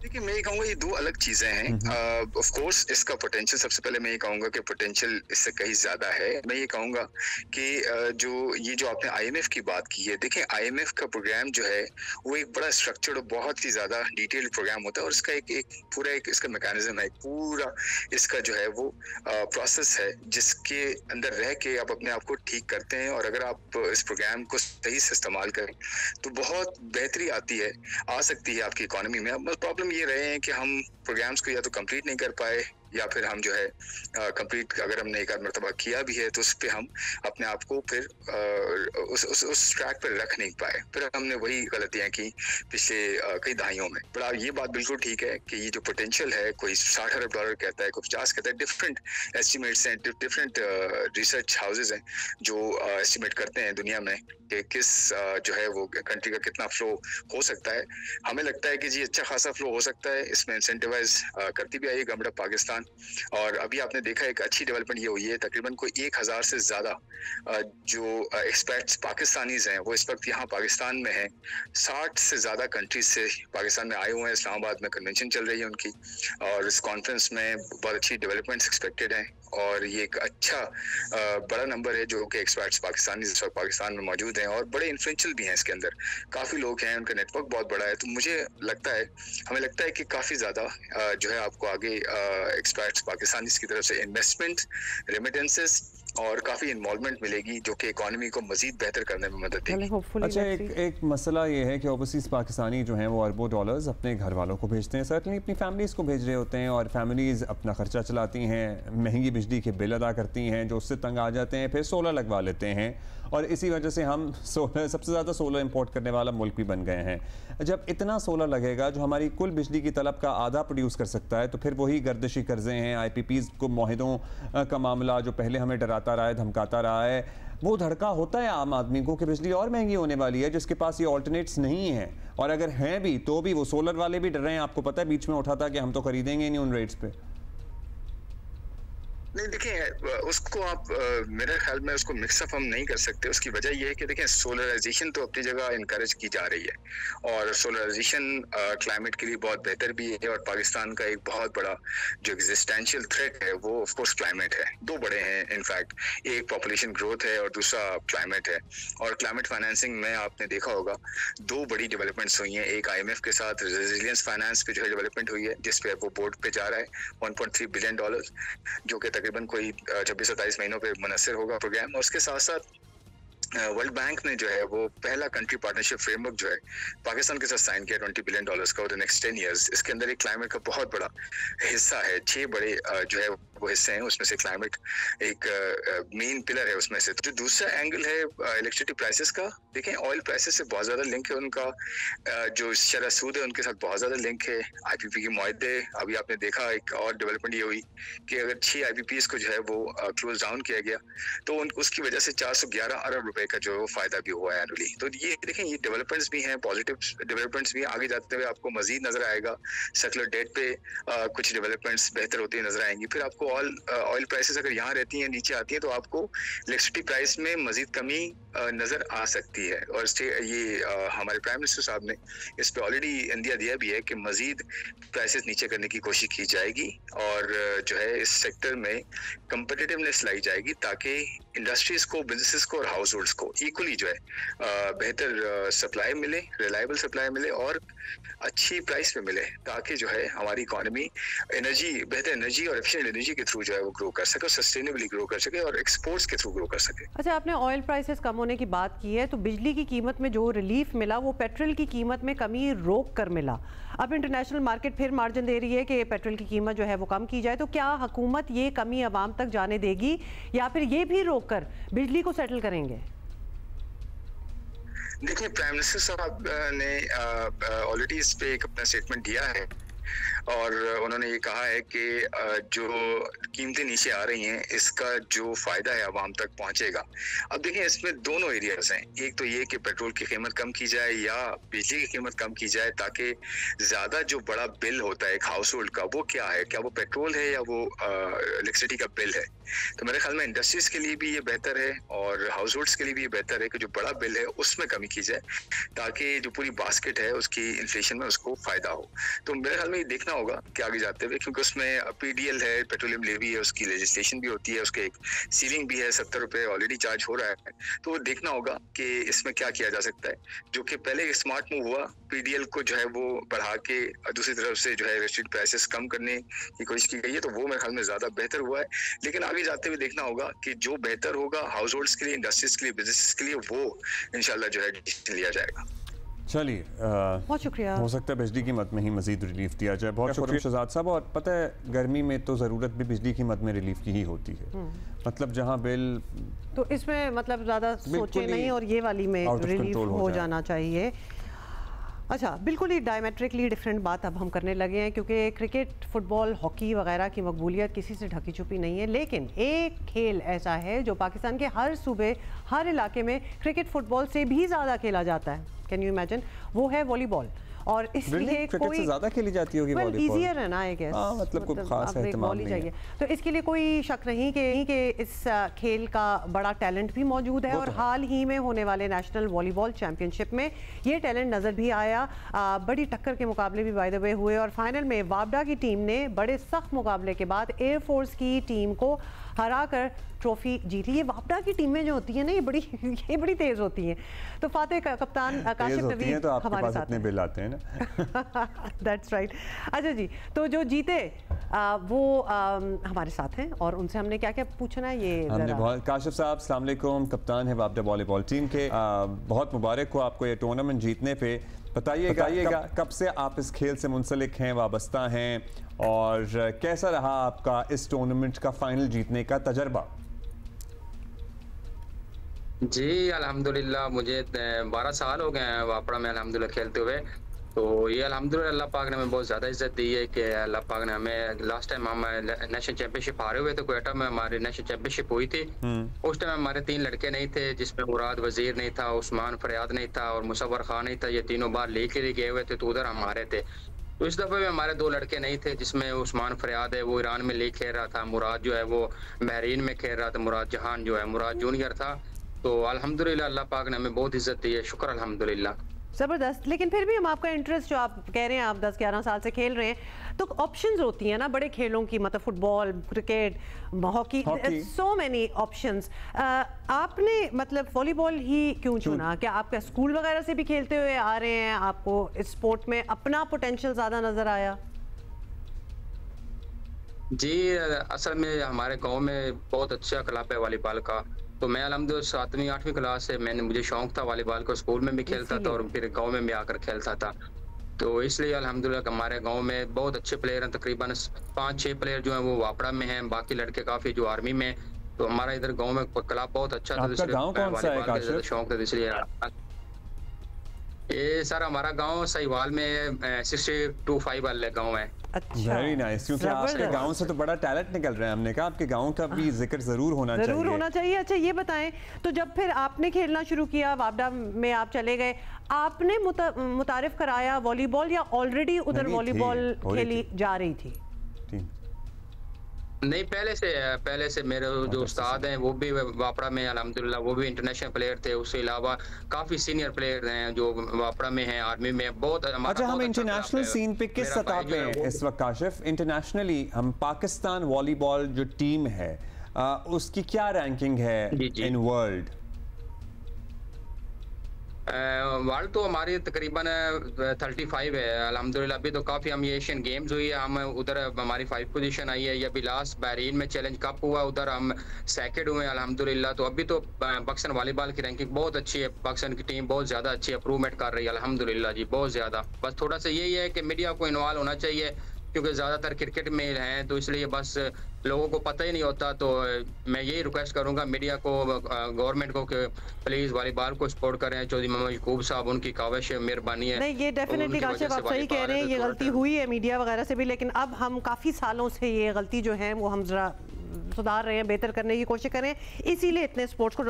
देखिए मैं ये कहूँगा ये दो अलग चीजें हैं। ऑफ कोर्स इसका पोटेंशियल, सबसे पहले मैं ये कहूँगा कि पोटेंशियल इससे कहीं ज्यादा है। मैं ये कहूँगा कि जो आपने IMF की बात की है, देखें IMF का प्रोग्राम जो है वो एक बड़ा स्ट्रक्चर्ड और बहुत ही ज्यादा डिटेल्ड प्रोग्राम होता है, और इसका एक पूरा इसका मैकेनिज्म है, पूरा इसका जो है वो प्रोसेस है जिसके अंदर रह के आप अपने आप को ठीक करते हैं। और अगर आप इस प्रोग्राम को सही से इस्तेमाल करें तो बहुत बेहतरी आ सकती है आपकी इकोनॉमी में। अब प्रॉब्लम ये रहे हैं कि हम प्रोग्राम्स को या तो कंप्लीट नहीं कर पाए, या फिर हम जो है कंप्लीट अगर हमने एक आध मरतबा किया भी है तो उस पर हम अपने आप को फिर उस ट्रैक पर रख नहीं पाए, फिर हमने वही गलतियां की पिछले कई दहाइयों में। पर ये बात बिल्कुल ठीक है कि ये जो पोटेंशियल है, कोई $60 अरब कहता है, कोई 50 कहता है, डिफरेंट एस्टिमेट्स हैं, डिफरेंट रिसर्च हाउसेज हैं जो एस्टिमेट करते हैं दुनिया में कि किस जो है वो कंट्री का कितना फ्लो हो सकता है। हमें लगता है कि जी अच्छा खासा फ्लो हो सकता है, इसमें इंसेंटिवाइज करती भी आई है गवर्नमेंट पाकिस्तान। और अभी आपने देखा एक अच्छी डेवलपमेंट ये हुई है, तकरीबन कोई 1000 से ज्यादा जो एक्सपर्ट्स पाकिस्तानीज हैं वो इस वक्त यहाँ पाकिस्तान में हैं। 60 से ज्यादा कंट्रीज से पाकिस्तान में आए हुए हैं। इस्लामाबाद में कन्वेंशन चल रही है उनकी, और इस कॉन्फ्रेंस में बहुत अच्छी डेवलपमेंट्स एक्सपेक्टेड हैं, और ये एक अच्छा बड़ा नंबर है जो कि एक्सपर्ट्स पाकिस्तान में मौजूद हैं, और बड़े इन्फ्लुएंशियल भी हैं। इसके अंदर काफ़ी लोग हैं, उनका नेटवर्क बहुत बड़ा है। तो हमें लगता है कि काफ़ी ज़्यादा जो है आपको आगे एक्सपर्ट्स पाकिस्तानी की तरफ से इन्वेस्टमेंट, रेमिटेंसेस और काफ़ी इन्वॉल्वमेंट मिलेगी जो कि इकोनॉमी को मजीद बेहतर करने में मदद देगी। अच्छा, एक मसला ये है कि ओवरसीज़ पाकिस्तानी जो हैं वो अरबों डॉलर्स अपने घर वालों को भेजते हैं, सर्टनली अपनी फैमिलीज़ को भेज रहे होते हैं, और फैमिलीज़ अपना खर्चा चलाती हैं, महंगी बिजली के बिल अदा करती हैं, जो उससे तंग आ जाते हैं, फिर सोलर लगवा लेते हैं, और इसी वजह से हम सबसे ज़्यादा सोलर इंपोर्ट करने वाला मुल्क भी बन गए हैं। जब इतना सोलर लगेगा जो हमारी कुल बिजली की तलब का आधा प्रोड्यूस कर सकता है, तो फिर वही गर्दिशी कर्जे हैं, IPPs को मुआहिदों का मामला जो पहले हमें डराता रहा है, धमकाता रहा है, वो धड़का होता है आम आदमी को कि बिजली और महंगी होने वाली है, जिसके पास ये ऑल्टरनेट्स नहीं है, और अगर हैं भी तो भी वो सोलर वाले भी डर रहे हैं। आपको पता है बीच में उठा था कि हम तो खरीदेंगे नहीं उन रेट्स पे। नहीं देखिए, उसको आप मेरे ख्याल में उसको मिक्सअप हम नहीं कर सकते। उसकी वजह यह है कि देखें सोलराइजेशन तो अपनी जगह इनकरेज की जा रही है, और सोलराइजेशन क्लाइमेट के लिए बहुत बेहतर भी है, और पाकिस्तान का एक बहुत बड़ा जो एग्जिस्टेंशियल थ्रेट है वो ऑफ कोर्स क्लाइमेट है। दो बड़े हैं इनफैक्ट, एक पॉपुलेशन ग्रोथ है और दूसरा क्लाइमेट है। और क्लाइमेट फाइनेंसिंग में आपने देखा होगा दो बड़ी डेवलपमेंट्स हुई हैं, एक IMF के साथ रेजिलियंस फाइनेंस पे जो है डेवलपमेंट हुई है, जिसपे वो बोर्ड पे जा रहा है $1.3 बिलियन, जो कि तकरीबन कोई 26-27 महीनों पे मुनस्सर होगा प्रोग्राम। और उसके साथ साथ वर्ल्ड बैंक ने जो है वो पहला कंट्री पार्टनरशिप फ्रेमवर्क जो है पाकिस्तान के साथ साइन किया $20 बिलियन का ओवर द नेक्स्ट 10 इयर्स। इसके अंदर एक क्लाइमेट का बहुत बड़ा हिस्सा है, 6 बड़े जो है वो हिस्से हैं, उसमें से क्लाइमेट एक मेन पिलर है उसमें से। जो दूसरा एंगल है इलेक्ट्रिसिटी प्राइसेस का, देखें ऑयल प्राइसेस से बहुत ज़्यादा लिंक है उनका, जो शरह सूद है उनके साथ बहुत ज़्यादा लिंक है। IPP के मुआहदे, अभी आपने देखा एक और डेवलपमेंट ये हुई कि अगर 6 IPPs को जो है वो क्लोज डाउन किया गया तो उसकी वजह से 411 अरब रुपए का जो फायदा भी हुआ है एनुअली। तो ये देखें ये डेवलपमेंट्स भी हैं, पॉजिटिव डेवलपमेंट्स भी हैं। आगे जाते हुए आपको मजीद नजर आएगा, सेकुलर डेट पे कुछ डेवलपमेंट्स बेहतर होती नजर आएंगी। फिर आपको ऑयल प्राइसेस अगर यहाँ रहती हैं, नीचे आती हैं, तो आपको इलेक्ट्रिसिटी प्राइस में मजीद कमी नजर आ सकती है। और ये हमारे प्राइम मिनिस्टर साहब ने इस पे ऑलरेडी इंडिया दिया भी है कि मजीद प्राइसेस नीचे करने की कोशिश की जाएगी, और जो है इस सेक्टर में कंपिटिटिवनेस लाई जाएगी ताकि इंडस्ट्रीज को, बिजनेसेस को और हाउस होल्ड्स को इक्वली जो है बेहतर सप्लाई मिले, रिलायबल सप्लाई मिले और अच्छी प्राइस पे मिले, ताकि जो है हमारी इकोनॉमी बेहतर एनर्जी और एफिशिएंट एनर्जी के थ्रू जो है वो ग्रो कर सके, सस्टेनेबली ग्रो कर सके और एक्सपोर्ट्स के थ्रू ग्रो कर सके। अच्छा, आपने ऑयल प्राइसेस कम होने की बात की है, तो बिजली की कीमत में जो रिलीफ मिला वो पेट्रोल की कीमत में कमी रोक कर मिला। अब इंटरनेशनल मार्केट फिर मार्जिन दे रही है कि पेट्रोल की कीमत जो है वो कम की जाए, तो क्या हुकूमत ये कमी आवाम तक जाने देगी या फिर ये भी रोक कर बिजली को सेटल करेंगे? देखिए, प्राइम मिनिस्टर साहब ने ऑलरेडी इस पे एक अपना स्टेटमेंट दिया है, और उन्होंने ये कहा है कि जो कीमतें नीचे आ रही हैं इसका जो फायदा है आवाम तक पहुंचेगा। अब देखिए, इसमें दोनों एरियाज हैं, एक तो ये कि पेट्रोल की कीमत कम की जाए या बिजली की कीमत कम की जाए, ताकि ज्यादा जो बड़ा बिल होता है एक हाउस होल्ड का वो क्या है, क्या वो पेट्रोल है या वो इलेक्ट्रिसिटी का बिल है। तो मेरे ख्याल में इंडस्ट्रीज के लिए भी ये बेहतर है और हाउस होल्ड्स के लिए भी ये बेहतर है कि जो बड़ा बिल है उसमें कमी की जाए, ताकि जो पूरी बास्केट है उसकी इन्फ्लेशन में उसको फायदा हो। तो मेरे ख्याल में हमें देखना होगा कि आगे जाते हुए, क्योंकि उसमें PDL है, पेट्रोलियम लेवी है, उसकी लेजिस्लेशन भी होती है, उसके एक सीलिंग भी है, 70 रुपए ऑलरेडी चार्ज हो रहा है। तो वो देखना होगा कि इसमें क्या किया जा सकता है। जो कि पहले स्मार्ट मूव हुआ, PDL को जो है वो बढ़ा के दूसरी तरफ से जो है रेस्ट्रिक्ट प्राइसेस कम करने की कोशिश की गई है, तो वो मेरे ख्याल में ज्यादा बेहतर हुआ है। लेकिन आगे जाते हुए देखना होगा कि जो बेहतर होगा हाउस होल्ड्स के लिए, इंडस्ट्रीज के लिए, बिजनेस के लिए, वो इंशाल्लाह जो है डिसीजन लिया जाएगा। चलिए, बहुत शुक्रिया। हो सकता है बिजली की मद में ही मजीद रिलीफ दिया जाए। बहुत शुक्रिया शहजाद साहब। और पता है गर्मी में तो ज़रूरत भी बिजली की मद में रिलीफ की ही होती है, मतलब जहाँ बिल तो इसमें मतलब ज़्यादा सोचे नहीं और ये वाली में रिलीफ हो जाना चाहिए। अच्छा, बिल्कुल ही डायमेट्रिकली डिफरेंट बात अब हम करने लगे हैं, क्योंकि क्रिकेट, फुटबॉल, हॉकी वगैरह की मकबूलियत किसी से ढकी छुपी नहीं है। लेकिन एक खेल ऐसा है जो पाकिस्तान के हर सूबे, हर इलाके में क्रिकेट फुटबॉल से भी ज़्यादा खेला जाता है। Can you imagine? वो है वॉलीबॉल। और इसलिए कोई ज़्यादा खेली जाती होगी वॉलीबॉल। इजियर है ना, आई गेस। मतलब कोई खास एहतमाम नहीं है। तो इसके लिए कोई शक नहीं कि इस खेल का बड़ा टैलेंट भी मौजूद है। और हाल ही में होने वाले नेशनल वॉलीबॉल चैंपियनशिप में ये टैलेंट नज़र भी आया। बड़ी टक्कर के मुकाबले भी बाय द वे हुए और फाइनल में वापडा की टीम ने बड़े सख्त मुकाबले के बाद एयरफोर्स की टीम को हराकर ट्रॉफी जीती। ये वापडा की टीमें जो होती हैं ना, ये बड़ी तेज होती हैं। तो फातेह कप्तान काशिफ नवीद तो आपके हमारे पास साथ इतने बिल आते हैं ना। That's right. अच्छा जी, तो जो जीते वो हमारे साथ हैं और उनसे हमने क्या क्या पूछना है, ये हमने बहुत। काशिफ साहब अस्सलाम वालेकुम, कप्तान है वापडा वॉलीबॉल टीम के। बहुत मुबारक हो आपको ये टूर्नामेंट जीतने पे। बताइएगा कब से आप इस खेल से मुंसलिक हैं, वाबस्ता हैं, और कैसा रहा आपका इस टूर्नामेंट का फाइनल जीतने का तजर्बा? जी अल्हम्दुलिल्लाह, मुझे 12 साल हो गए हैं वापड़ा में अल्हम्दुलिल्लाह खेलते हुए। तो ये अल्हम्दुलिल्लाह अल्लाह पाक ने हमें बहुत ज़्यादा इज्जत दी है कि अल्लाह पाक ने हमें, लास्ट टाइम हम नेशनल चैंपियनशिप हारे हुए थे क्वेटा में, हमारी नेशनल चैंपियनशिप हुई थी। उस टाइम हमारे 3 लड़के नहीं थे, जिसमें मुराद वजीर नहीं था, उस्मान फरियाद नहीं था और मुसव्वर खान नहीं था। ये तीनों बार लीग के लिए गए हुए थे, तो उधर हम हारे थे। तो इस दफ़े में हमारे 2 लड़के नहीं थे, जिसमें उस्मान फरियाद है वो ईरान में लीग खेल रहा था, मुराद जो है वो बहरीन में खेल रहा था, मुराद जहान जो है, मुराद जूनियर था। तो अल्हम्दुलिल्लाह अल्लाह पाक ने हमें बहुत इज्जत दी है, शुक्र अल्हम्दुलिल्लाह। ज़बरदस्त। लेकिन फिर भी हम आपका इंटरेस्ट, जो आप कह रहे हैं आप 10-11 साल से खेल रहे हैं, तो ऑप्शंस होती हैं ना बड़े खेलों की, मतलब football, cricket, hockey, so many options. आपने मतलब वॉलीबॉल ही क्यों चुना? क्या आपका स्कूल वगैरह से भी खेलते हुए आ रहे हैं, आपको इस स्पोर्ट में अपना पोटेंशियल ज़्यादा नज़र आया? जी असल में हमारे गांव में बहुत अच्छा क्लब है वॉलीबॉल का। तो मैं अल्हम्दुलिल्लाह 7वीं 8वीं क्लास से मुझे शौक था वॉलीबॉल को, स्कूल में भी खेलता था और फिर गांव में भी आकर खेलता था। तो इसलिए अल्हम्दुलिल्लाह हमारे गांव में बहुत अच्छे प्लेयर हैं, तकरीबन 5-6 प्लेयर जो हैं वो वापड़ा में हैं, बाकी लड़के काफ़ी जो आर्मी में। तो हमारा इधर गांव में क्लब बहुत अच्छा था, इसलिए शौक था। इसलिए ये सर हमारा गांव सहीवाल में 62 वाले गांव है। अच्छा, वेरी नाइस। क्योंकि आपके गांव से तो बड़ा टैलेंट निकल रहा है, हमने कहा आपके गांव का भी जिक्र जरूर होना चाहिए। अच्छा ये बताएं, तो जब फिर आपने खेलना शुरू किया, वापडा में आप चले गए, आपने मुतारिफ कराया वॉलीबॉल या ऑलरेडी उधर वॉलीबॉल खेली जा रही थी? नहीं, पहले से मेरे जो उस्ताद हैं वो भी वापड़ा में अल्हम्दुलिल्लाह वो भी इंटरनेशनल प्लेयर थे। उसके अलावा काफी सीनियर प्लेयर हैं जो वापड़ा में हैं, आर्मी में बहुत। अच्छा, हम इंटरनेशनल सीन पे किस सतह पे हैं इस वक्त काशिफ? इंटरनेशनल हम पाकिस्तान वॉलीबॉल जो टीम है उसकी क्या रैंकिंग है इन वर्ल्ड? वर्ल्ड तो हमारी तकरीबन 35 है अल्हम्दुलिल्लाह। अभी तो काफ़ी हम ये एशियन गेम्स हुई है, हम उधर हमारी 5 पोजीशन आई है। ये अभी लास्ट बहरीन में चैलेंज कप हुआ, उधर हम सेकंड हुए अल्हम्दुलिल्लाह। तो अभी तो पाकिस्तान वॉलीबॉल की रैंकिंग बहुत अच्छी है, पाकिस्तान की टीम बहुत ज़्यादा अच्छी इंप्रूवमेंट कर रही है अल्हम्दुलिल्लाह जी, बहुत ज़्यादा। बस थोड़ा सा यही है कि मीडिया को इन्वॉल्व होना चाहिए, क्योंकि ज़्यादातर क्रिकेट में हैं, तो इसलिए बस लोगों को पता ही नहीं होता। तो मैं यही रिक्वेस्ट करूंगा मीडिया को, गवर्नमेंट को, कि प्लीज़ वॉलीबॉल को सपोर्ट करें। चौधरी मोहम्मद याकूब साहब, उनकी काविश है, मेहरबानी है। नहीं, ये डेफिनेटली काशिफ आप सही कह रहे हैं, ये गलती हुई है मीडिया वगैरह से भी, लेकिन अब हम काफ़ी सालों से ये गलती जो है वो हम ज़रा सुधार रहे हैं, बेहतर करने की कोशिश करें, इसीलिए इतने स्पोर्ट्स को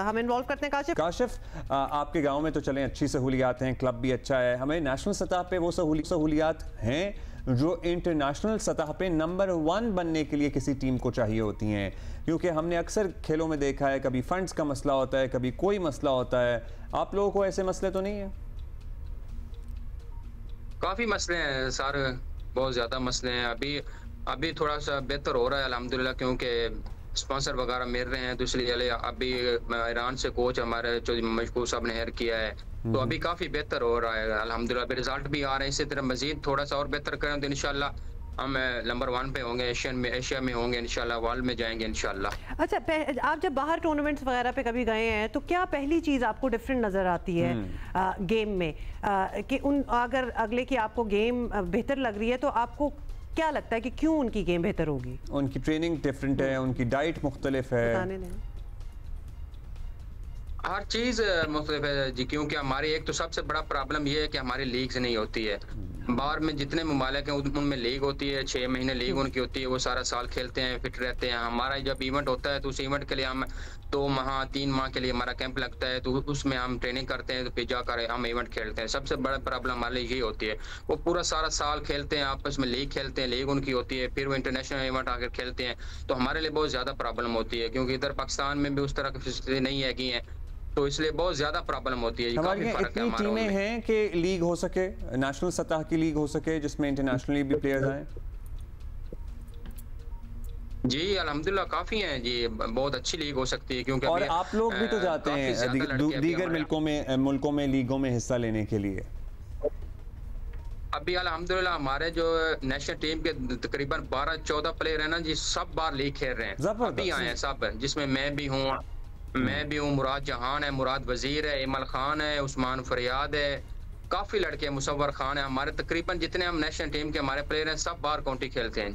हम इन्वॉल्व करते हैं। काशिफ, आपके गाँव में तो चलें अच्छी सहूलियात हैं, क्लब भी अच्छा है, हमें नेशनल सतह पे वो सहूलियात हैं जो इंटरनेशनल सतह पे नंबर 1 बनने के लिए किसी टीम को चाहिए होती हैं? क्योंकि हमने अक्सर खेलों में देखा है, कभी फंड्स का मसला होता है, कभी कोई मसला होता है। आप लोगों को ऐसे मसले तो नहीं है? काफ़ी मसले हैं सर, बहुत ज़्यादा मसले हैं। अभी थोड़ा सा बेहतर हो रहा है अल्हम्दुलिल्लाह, क्योंकि स्पॉन्सर वगैरह मिल रहे हैं। तो इसलिए अभी ईरान से कोच हमारे जो मशकूर साहब ने हायर किया है, तो अभी काफ़ी बेहतर हो रहा है अल्हम्दुलिल्लाह। अभी रिजल्ट भी आ रहे हैं। इसी तरह मजीद थोड़ा सा और बेहतर करें तो इंशाल्लाह हम नंबर 1 पे होंगे, एशिया में होंगे इंशाल्लाह, वर्ल्ड में जाएंगे इंशाल्लाह। अच्छा, आप जब बाहर टूर्नामेंट्स वगैरह पे कभी गए हैं तो क्या पहली चीज़ आपको डिफरेंट नज़र आती है गेम में, कि अगर अगले की आपको गेम बेहतर लग रही है तो आपको क्या लगता है कि क्यों उनकी गेम बेहतर होगी? उनकी ट्रेनिंग डिफरेंट है, उनकी डाइट मुख्तलिफ है, हर चीज़ मुख्तलिफ है जी। क्योंकि हमारी एक तो सबसे बड़ा प्रॉब्लम ये है कि हमारी लीग्स नहीं होती है। बाहर में जितने ममालिक हैं उनमें लीग होती है, 6 महीने लीग उनकी होती है, वो सारा साल खेलते हैं, फिट रहते हैं। हमारा जब इवेंट होता है तो उस इवेंट के लिए हम 2 माह 3 माह के लिए हमारा कैंप लगता है, तो उसमें हम ट्रेनिंग करते हैं, तो फिर जाकर हम इवेंट खेलते हैं। सबसे बड़ा प्रॉब्लम हमारे लिए यही होती है। वो पूरा सारा साल खेलते हैं, आपस में लीग खेलते हैं, लीग उनकी होती है, फिर वो इंटरनेशनल इवेंट आकर खेलते हैं, तो हमारे लिए बहुत ज़्यादा प्रॉब्लम होती है। क्योंकि इधर पाकिस्तान में भी उस तरह की फैसिलिटी नहीं है कि हैं, तो इसलिए बहुत ज्यादा प्रॉब्लम होती है। हमारी इतनी टीमें हैं कि लीग हो सके, नेशनल सतह की लीग हो सके जिसमें इंटरनेशनली भी प्लेयर्स आए? जी अल्हम्दुलिल्लाह काफी हैं जी, बहुत अच्छी लीग हो सकती है। क्योंकि और आप लोग भी तो जाते हैं दीगर मुल्कों में लीगों में हिस्सा लेने के लिए। अभी अल्हम्दुलिल्लाह हमारे जो नेशनल टीम के तकरीबन 12-14 प्लेयर हैं ना जी, सब बार लीग खेल रहे हैं, अभी आए हैं सब, जिसमें मैं भी हूँ, मुराद जहान है, मुराद वजीर है, इमल खान है, उस्मान फरियाद है, काफी लड़के, मुसव्वर खान है। हमारे तकरीबन जितने हम नेशनल टीम के हमारे प्लेयर हैं सब बाहर काउंटी खेलते हैं।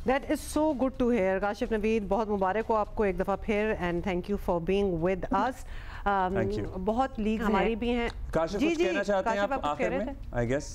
That is so good to hear. Kashif Naveed, बहुत मुबारक हो आपको एक दफ़ा फिर, and thank you for being with us. बहुत लीग हमारी भी हैं। काशिफ कुछ कहना चाहते हैं आप आखिर में? आई गेस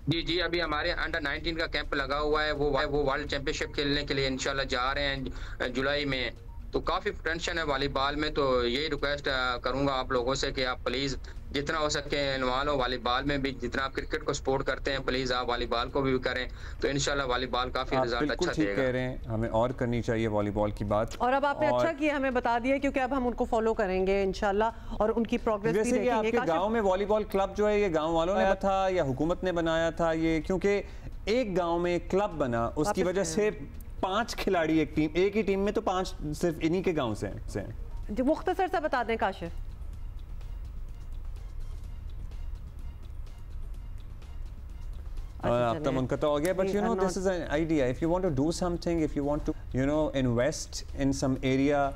जी अभी हमारे अंडर 19 का कैंप लगा हुआ है, वो वर्ल्ड चैंपियनशिप खेलने के लिए इंशाल्लाह जा रहे हैं जुलाई में। तो काफ़ी टेंशन है वॉलीबॉल में, तो यही रिक्वेस्ट करूंगा आप लोगों से कि आप प्लीज़ जितना हो सके इन्वॉल्व हो वॉलीबॉल में भी। जितना आप क्रिकेट को सपोर्ट करते हैं प्लीज़ आप वॉलीबॉल को भी करें, तो इंशाल्लाह वॉलीबॉल काफ़ी रिजल्ट अच्छा देगा। कह रहे हैं हमें और करनी चाहिए वॉलीबॉल की बात, और अब आपने अच्छा किया हमें बता दिया, क्योंकि अब हम उनको फॉलो करेंगे इंशाल्लाह और उनकी प्रोग्रेस भी देखेंगे। आपके गाँव में वॉलीबॉल क्लब जो है ये गाँव वालों ने था या हुकूमत ने बनाया था ये? क्योंकि एक गाँव में क्लब बना, उसकी वजह से 5 खिलाड़ी एक ही टीम में, तो 5 सिर्फ इन्हीं के गांव से हैं। जो मुख्तसर सा बता दें काशिफ। आपका मुनक़ता हो गया, but you know this is an idea. If you want to do something, if you want to you know invest in some area,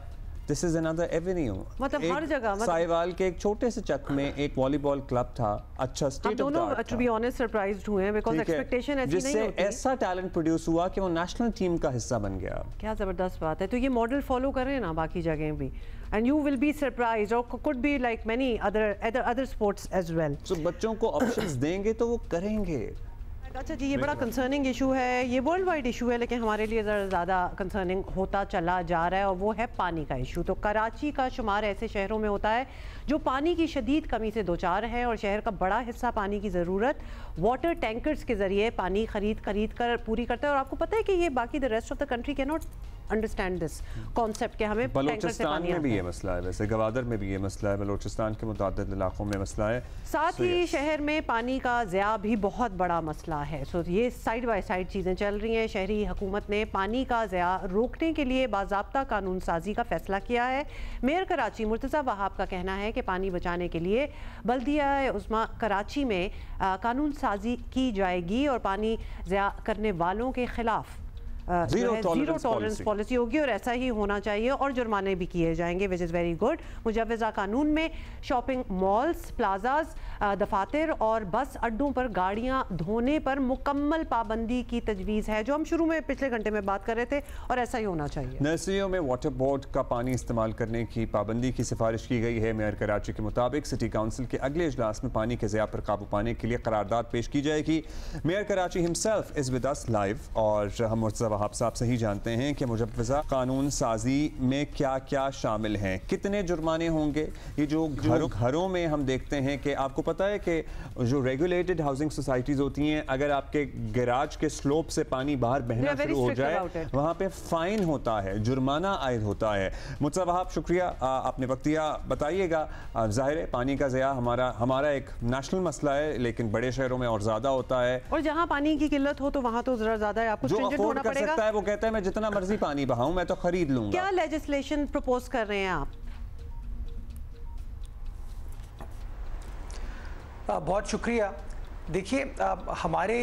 this is another avenue. मतलब हर जगह साहिवाल के एक छोटे से चक में एक वॉलीबॉल क्लब था, अच्छा स्टेट ऑफ द आर्ट था। टू बी ऑनेस्ट सरप्राइज्ड हुए हैं, बिकॉज़ एक्सपेक्टेशन ऐसी नहीं होती, जिससे ऐसा टैलेंट प्रोड्यूस हुआ कि वो नेशनल टीम का हिस्सा बन गया। क्या जबरदस्त बात है। तो ये मॉडल फॉलो करें ना बाकी जगह भी, and you will be surprised, or could be like many other sports as well. So बच्चों को ऑप्शंस देंगे तो वो करेंगे। अच्छा जी, ये बड़ा कंसर्निंग इशू है, ये वर्ल्ड वाइड इशू है, लेकिन हमारे लिए ज़्यादा कंसर्निंग होता चला जा रहा है, और वो है पानी का इशू। तो कराची का शुमार ऐसे शहरों में होता है जो पानी की शदीद कमी से दोचार है, और शहर का बड़ा हिस्सा पानी की ज़रूरत वाटर टैंकर्स के ज़रिए पानी खरीद कर पूरी करता है। और आपको पता है कि ये बाकी the rest of the country can not understand this concept के हमें बलूचिस्तान में भी ये मसला है, वैसे गवादर में भी ये मसला है, बलूचिस्तान के मुतादिद इलाकों में मसला है। साथ ही शहर में पानी का ज़िया भी बहुत बड़ा मसला है। सो ये साइड बाय साइड चीज़ें चल रही हैं। शहरी हुकूमत ने पानी का ज़िया रोकने के लिए बाज़ाब्ता कानून साजी का फैसला किया है। मेयर कराची मुर्तज़ा वहाब का कहना है कि पानी बचाने के लिए बल्दिया उस्मा कराची में कानून साजी की जाएगी और पानी ज़िया करने वालों के खिलाफ जीरो टॉलरेंस पॉलिसी होगी, और ऐसा ही होना चाहिए, और जुर्माने भी किए जाएंगे, विच इज़ वेरी गुड। मुजव्वज़ा कानून में शॉपिंग मॉल्स, प्लाजाज, दफातर और बस अड्डों पर गाड़ियां धोने पर मुकम्मल पाबंदी की तजवीज़ है, जो हम शुरू में पिछले घंटे में बात कर रहे थे, और ऐसा ही होना चाहिए। नर्सरियों में वाटर बोर्ड का पानी इस्तेमाल करने की पाबंदी की सिफारिश की गई है। मेयर कराची के मुताबिक सिटी काउंसिल के अगले इजलास में पानी के ज़िया पर काबू पाने के लिए करारदाद पेश की जाएगी। Mayor Karachi himself is with us live, और हम मुर्तज़ा वहाब साहब सही जानते हैं कि मुजव्वज़ा कानून साजी में क्या क्या शामिल हैं, कितने जुर्माने होंगे। ये जो घरों में हम देखते हैं कि आपको पता है कि जो रेगुलेटेड हाउसिंग सोसाइटीज़ होती हैं, अगर आपके गैराज के स्लोप से पानी बाहर बहना शुरू हो जाए वहाँ पे फाइन होता है, जुर्माना आयद होता है। मुझसे वहाब शुक्रिया, आपने वक्त दिया। बताइएगा, जाहिर है पानी का ज़या हमारा एक नेशनल मसला है, लेकिन बड़े शहरों में और ज़्यादा होता है, और जहाँ पानी की किल्लत हो तो वहाँ तो ज़रा ज़्यादा है, आपको जो अफोर्ड कर सकता है वो कहता है मैं जितना मर्जी पानी बहाऊं मैं तो खरीद लूंगा। क्या लेजिस्लेशन प्रपोज कर रहे हैं आप? बहुत शुक्रिया। देखिए, हमारे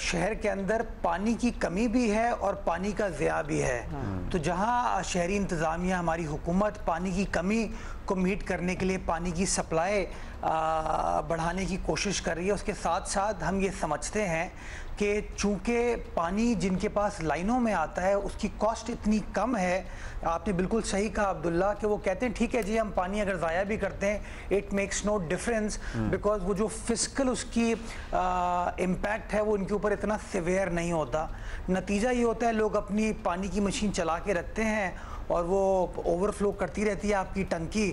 शहर के अंदर पानी की कमी भी है और पानी का ज़िया भी है। तो जहां शहरी इंतज़ामिया, हमारी हुकूमत पानी की कमी को मीट करने के लिए पानी की सप्लाई बढ़ाने की कोशिश कर रही है, उसके साथ साथ हम ये समझते हैं कि चूँकि पानी जिनके पास लाइनों में आता है उसकी कॉस्ट इतनी कम है। आपने बिल्कुल सही कहा अब्दुल्ला कि वो कहते हैं ठीक है जी, हम पानी अगर ज़ाया भी करते हैं it makes no difference, because वो जो फिजिकल उसकी इम्पैक्ट है वो उनके ऊपर इतना सिवियर नहीं होता। नतीजा ये होता है लोग अपनी पानी की मशीन चला के रखते हैं और वो ओवरफ्लो करती रहती है आपकी टंकी,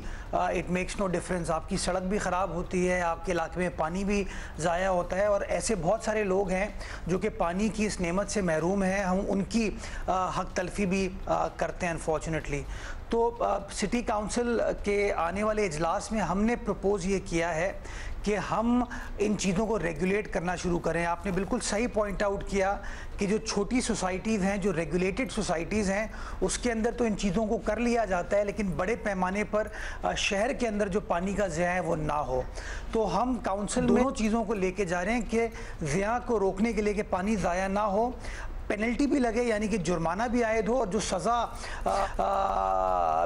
इट मेक्स नो डिफरेंस। आपकी सड़क भी ख़राब होती है, आपके इलाके में पानी भी ज़ाया होता है, और ऐसे बहुत सारे लोग हैं जो कि पानी की इस नेमत से महरूम हैं। हम उनकी हक तलफी भी करते हैं अनफॉर्चुनेटली। तो सिटी काउंसिल के आने वाले इजलास में हमने प्रपोज़ ये किया है कि हम इन चीज़ों को रेगुलेट करना शुरू करें। आपने बिल्कुल सही पॉइंट आउट किया कि जो छोटी सोसाइटीज़ हैं, जो रेगुलेटेड सोसाइटीज़ हैं, उसके अंदर तो इन चीज़ों को कर लिया जाता है, लेकिन बड़े पैमाने पर शहर के अंदर जो पानी का ज़िया है वो ना हो। तो हम काउंसिल में दोनों चीज़ों को लेके जा रहे हैं कि ज़िया को रोकने के लिए कि पानी ज़ाया ना हो, पेनल्टी भी लगे, यानी कि जुर्माना भी आयद हो और जो सज़ा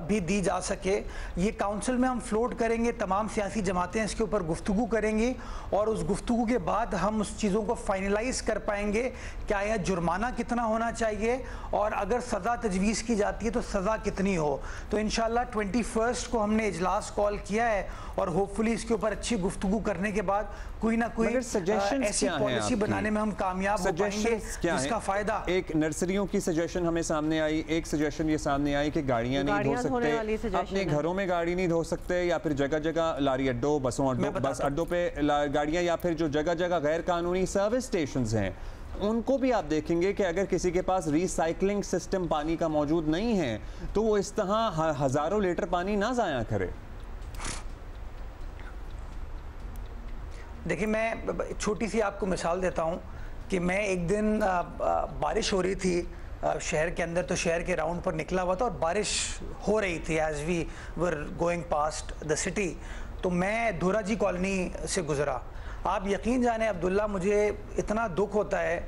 भी दी जा सके। ये काउंसिल में हम फ्लोट करेंगे, तमाम सियासी जमातें इसके ऊपर गुफ्तगू करेंगी और उस गुफ्तगू के बाद हम उस चीज़ों को फाइनलाइज कर पाएंगे क्या यह जुर्माना कितना होना चाहिए और अगर सज़ा तजवीज़ की जाती है तो सज़ा कितनी हो। तो इंशाल्लाह 21 को हमने इजलास कॉल किया है और होपफुली इसके ऊपर अच्छी गुफ्तगू करने के बाद कोई ना कोई ऐसी पॉलिसी बनाने में हम कामयाब हो पाएंगे जिसका फायदा। एक नर्सरियों की सजेशन हमें सामने आई, एक सजेशन ये सामने आई कि गाड़ियां नहीं धो सकते, अपने घरों में गाड़ी नहीं धो सकते, या फिर जगह जगह लारी अड्डों, बसों अड्डों, बस अड्डों पे गाड़ियां, या फिर जो जगह जगह गैर कानूनी सर्विस स्टेशंस हैं उनको भी आप देखेंगे कि अगर किसी के पास रिसाइकलिंग सिस्टम पानी का मौजूद नहीं है तो वो इस तरह हजारों लीटर पानी ना ज़ाया करे। देखिए, मैं छोटी सी आपको मिसाल देता हूँ कि मैं एक दिन बारिश हो रही थी शहर के अंदर, तो शहर के राउंड पर निकला हुआ था और बारिश हो रही थी as we were going past the city. तो मैं धोराजी कॉलोनी से गुजरा। आप यकीन जाने अब्दुल्ला, मुझे इतना दुख होता है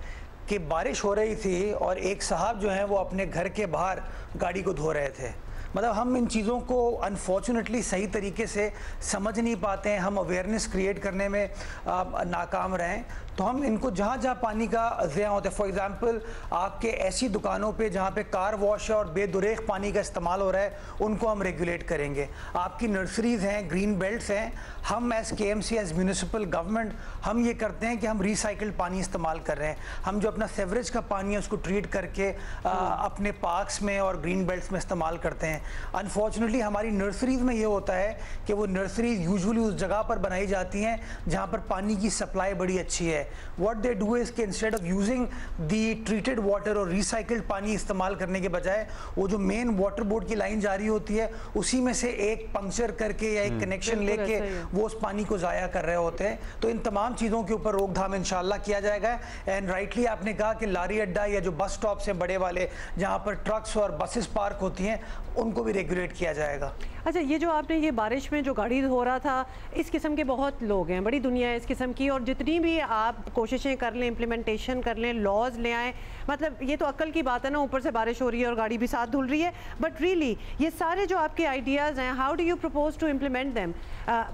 कि बारिश हो रही थी और एक साहब जो हैं वो अपने घर के बाहर गाड़ी को धो रहे थे। मतलब हम इन चीज़ों को अनफॉर्चुनेटली सही तरीके से समझ नहीं पाते हैं, हम अवेयरनेस क्रिएट करने में नाकाम रहें। तो हम इनको जहाँ जहाँ पानी का ज़िया होता है, फॉर एग्ज़ाम्पल आपके ऐसी दुकानों पे जहाँ पे कार वॉश और बेदुरेख पानी का इस्तेमाल हो रहा है उनको हम रेगुलेट करेंगे। आपकी नर्सरीज़ हैं, ग्रीन बेल्ट्स हैं, हम as KMC as municipal government हम ये करते हैं कि हम रिसाइकल्ड पानी इस्तेमाल कर रहे हैं। हम जो अपना सेवरेज का पानी है उसको ट्रीट करके अपने पार्क्स में और ग्रीन बेल्ट्स में इस्तेमाल करते हैं। अनफॉर्चुनेटली हमारी नर्सरीज़ में ये होता है कि वो नर्सरीज यूजुअली उस जगह पर बनाई जाती हैं जहाँ पर पानी की सप्लाई बड़ी अच्छी है। What they do is कि instead of using the treated water और रिसाइकल्ड पानी इस्तेमाल करने के बजाय वो जो मेन वाटर बोर्ड की लाइन जारी होती है उसी में से एक पंक्चर करके या एक कनेक्शन लेके वो उस पानी को ज़ाया कर रहे होते हैं। तो इन तमाम चीज़ों के ऊपर रोकथाम इंशाल्लाह किया जाएगा। एंड राइटली आपने कहा कि लारी अड्डा या जो बस स्टॉप से बड़े वाले जहाँ पर ट्रक्स और बसेस पार्क होती हैं उनको भी रेगुलेट किया जाएगा। अच्छा, ये जो आपने ये बारिश में जो गाड़ी धो रहा था, इस किस्म के बहुत लोग हैं, बड़ी दुनिया है इस किस्म की, और जितनी भी आप कोशिशें कर लें, इम्प्लीमेंटेशन कर लें, लॉज ले आएँ, मतलब ये तो अक्ल की बात है ना, ऊपर से बारिश हो रही है और गाड़ी भी साथ धुल रही है। बट रियली ये सारे जो आपके आइडियाज़ हैं, how do you propose to implement them?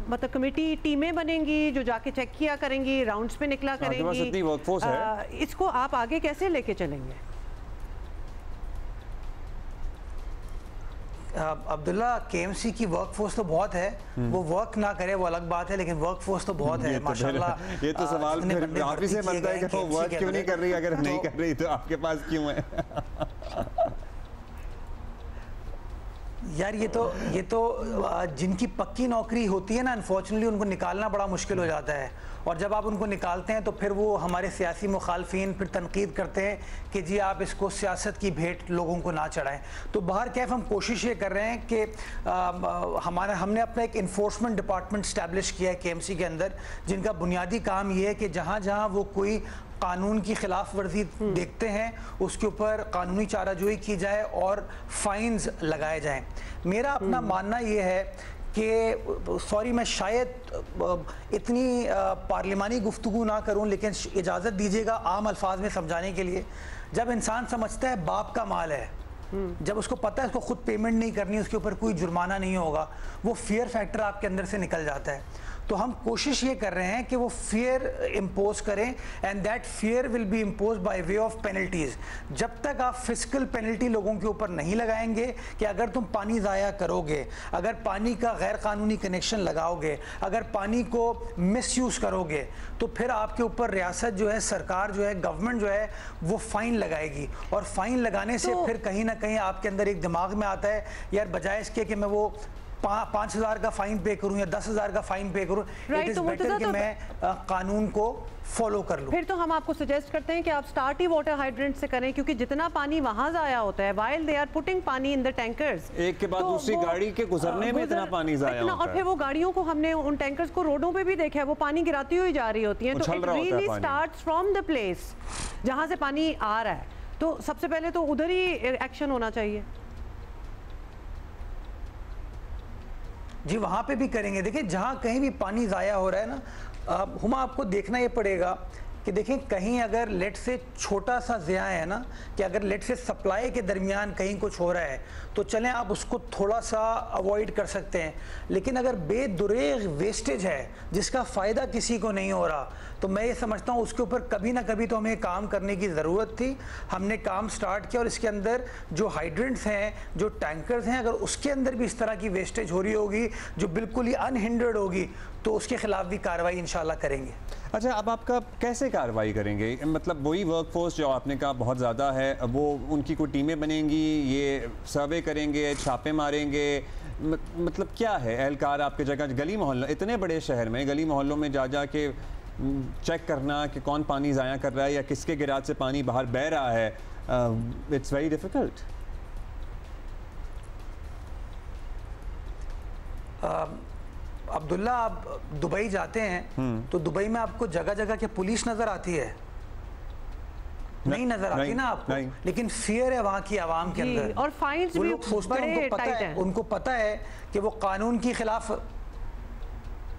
मतलब कमेटी टीमें बनेंगी जो जाके चेक किया करेंगी, राउंड्स पे निकला करेंगी, इसको आप आगे कैसे लेके चलेंगे? अब्दुल्ला, केएमसी की वर्कफोर्स तो बहुत है, वो वर्क ना करे वो अलग बात है, लेकिन वर्कफोर्स तो बहुत है माशाल्लाह। ये तो सवाल फिर आप ही से बनता है कि वो वर्क क्यों नहीं कर रही, अगर नहीं कर रही तो आपके पास क्यों है? यार ये तो जिनकी पक्की नौकरी होती है ना, अनफॉर्चुनेटली उनको निकालना बड़ा मुश्किल हो जाता है, और जब आप उनको निकालते हैं तो फिर वो हमारे सियासी मुखालफिन फिर तनकीद करते हैं कि जी आप इसको सियासत की भेंट लोगों को ना चढ़ाएं। तो बाहर कैफ हम कोशिश ये कर रहे हैं कि हमने अपना एक इन्फोर्समेंट डिपार्टमेंट स्टैब्लिश किया है केएमसी के अंदर, जिनका बुनियादी काम ये है कि जहाँ जहाँ वो कोई कानून की खिलाफ वर्जी देखते हैं उसके ऊपर कानूनी चाराजोई की जाए और फाइन्स लगाए जाएं। मेरा अपना मानना ये है कि सॉरी मैं शायद इतनी पार्लिमानी गुफ्तगू ना करूं, लेकिन इजाज़त दीजिएगा आम अल्फाज में समझाने के लिए। जब इंसान समझता है बाप का माल है, जब उसको पता है उसको खुद पेमेंट नहीं करनी, उसके ऊपर कोई जुर्माना नहीं होगा, वो फियर फैक्टर आपके अंदर से निकल जाता है। तो हम कोशिश ये कर रहे हैं कि वो फियर इम्पोज करें, and that fear will be impose by way of penalties. जब तक आप फिजिकल पेनल्टी लोगों के ऊपर नहीं लगाएंगे कि अगर तुम पानी ज़ाया करोगे, अगर पानी का गैर कानूनी कनेक्शन लगाओगे, अगर पानी को मिसयूज़ करोगे, तो फिर आपके ऊपर रियासत जो है, सरकार जो है, गवर्नमेंट जो है, वो फ़ाइन लगाएगी। और फ़ाइन लगाने से फिर कहीं ना कहीं आपके अंदर एक दिमाग में आता है यार बजाय इसके कि मैं वो 5,000 का फाइन पे करूं या 10,000 का फाइन पे करूं, इट इज बेटर कि मैं कानून को फॉलो कर लूं। फिर तो हम आपको सजेस्ट करते हैं कि आप स्टार्ट ही वाटर हाइड्रेंट से करें, क्योंकि जितना पानी वहां जाया होता है व्हाइल दे आर पुटिंग पानी इन द टैंकर्स, एक के बाद दूसरी गाड़ी के गुजरने में इतना पानी जाया होता है। और फिर वो गाड़ियों को हमने उन टैंकर्स को रोडों पे भी देखा है, वो पानी गिराती हुई जा रही होती है। तो it really starts from the place जहां से पानी आ रहा है, तो सबसे पहले तो उधर ही एक्शन होना चाहिए। जी वहाँ पे भी करेंगे। देखिए जहाँ कहीं भी पानी ज़ाया हो रहा है ना, हुमा आपको देखना ये पड़ेगा कि देखें कहीं अगर लेट से छोटा सा ज़िया है ना, कि अगर लेट से सप्लाई के दरमियान कहीं कुछ हो रहा है तो चलें आप उसको थोड़ा सा अवॉइड कर सकते हैं, लेकिन अगर बेदुरेग वेस्टेज है जिसका फ़ायदा किसी को नहीं हो रहा, तो मैं ये समझता हूँ उसके ऊपर कभी ना कभी तो हमें काम करने की ज़रूरत थी। हमने काम स्टार्ट किया और इसके अंदर जो हाइड्रेंट्स हैं, जो टैंकर्स हैं, अगर उसके अंदर भी इस तरह की वेस्टेज हो रही होगी जो बिल्कुल ही अनहिंडर्ड होगी, तो उसके खिलाफ भी कार्रवाई इंशाल्लाह करेंगे। अच्छा, अब आपका कैसे कार्रवाई करेंगे? मतलब वही वर्कफोर्स जो आपने कहा बहुत ज़्यादा है, वो उनकी कोई टीमें बनेंगी, ये सर्वे करेंगे, छापे मारेंगे, मतलब क्या है? एहलकार आपके जगह गली मोहल्लों, इतने बड़े शहर में गली मोहल्लों में जा जा के चेक करना कि कौन पानी ज़ाया कर रहा है या किसके गिराज से पानी बाहर बह रहा है, इट्स वेरी डिफ़िकल्ट। अब्दुल्ला, आप दुबई जाते हैं तो दुबई में आपको जगह जगह के पुलिस नजर आती है? नहीं नजर आती ना आपको, लेकिन फियर है वहां की आवाम के अंदर, और फाइन्स भी बड़े टाइट हैं। उनको पता है कि वो कानून की खिलाफ,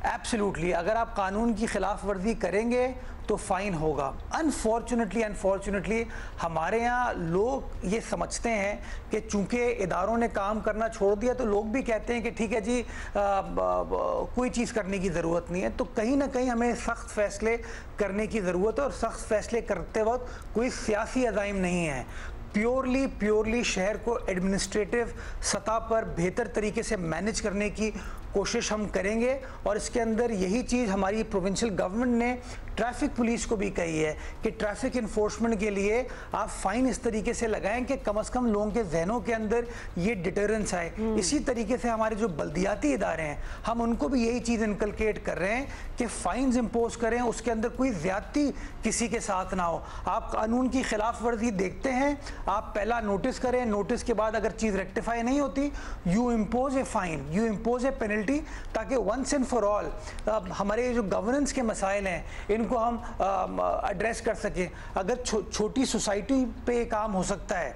एब्सोल्युटली अगर आप कानून की खिलाफ वर्जी करेंगे तो फाइन होगा। अनफॉर्चुनेटली हमारे यहाँ लोग ये समझते हैं कि चूंकि इदारों ने काम करना छोड़ दिया तो लोग भी कहते हैं कि ठीक है जी कोई चीज़ करने की ज़रूरत नहीं है। तो कहीं ना कहीं हमें सख्त फैसले करने की ज़रूरत है, और सख्त फैसले करते वक्त कोई सियासी अज़ाइम नहीं है। प्योरली शहर को एडमिनिस्ट्रेटिव सतह पर बेहतर तरीके से मैनेज करने की कोशिश हम करेंगे, और इसके अंदर यही चीज़ हमारी प्रोविंशियल गवर्नमेंट ने ट्रैफिक पुलिस को भी कही है कि ट्रैफिक इन्फोर्समेंट के लिए आप फाइन इस तरीके से लगाएं कि कम से कम लोगों के जहनों के अंदर ये डिटरेंस आए। इसी तरीके से हमारे जो बल्दियाती इदारे हैं, हम उनको भी यही चीज़ इनकलकेट कर रहे हैं कि फाइन्स इम्पोज करें, उसके अंदर कोई ज्यादती किसी के साथ ना हो। आप कानून की खिलाफ वर्जी देखते हैं, आप पहला नोटिस करें, नोटिस के बाद अगर चीज़ रेक्टिफाई नहीं होती, you impose a fine, you impose A penalty, ताकि वंस एंड फॉर ऑल हमारे जो गवर्नेंस के मसाइल हैं इनको हम एड्रेस कर सकें। अगर छोटी सोसाइटी पे काम हो सकता है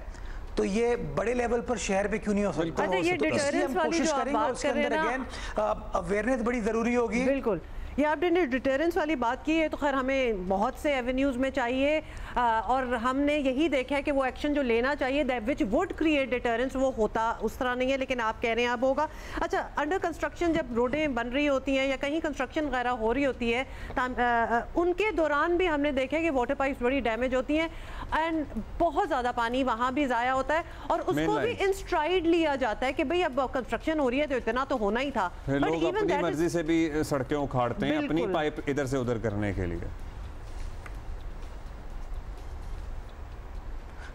तो ये बड़े लेवल पर शहर पे क्यों नहीं हो सकता? अच्छा, ये डिटरेंस वाली जो आप बात कर रहे हैं ना, अवेयरनेस बड़ी जरूरी होगी। बिल्कुल, ये आपने डिटरेंस वाली बात की है, तो खैर हमें बहुत से एवेन्यूज़ में चाहिए और हमने यही देखा है कि वो एक्शन जो लेना चाहिए that which would create deterrence, वो होता उस तरह नहीं है, लेकिन आप कह रहे हैं अब होगा। अच्छा, अंडर कंस्ट्रक्शन जब रोडें बन रही होती हैं या कहीं कंस्ट्रक्शन वगैरह हो रही होती है, उनके दौरान भी हमने देखा है कि वाटर पाइप्स बड़ी डैमेज होती हैं एंड बहुत ज़्यादा पानी वहाँ भी ज़ाया होता है और उसको भी इन स्ट्राइड लिया जाता है कि भाई अब कंस्ट्रक्शन हो रही है तो इतना तो होना ही था। लोग अपनी मर्जी से भी सड़कें उखाड़ते हैं अपनी पाइप इधर से उधर करने के लिए।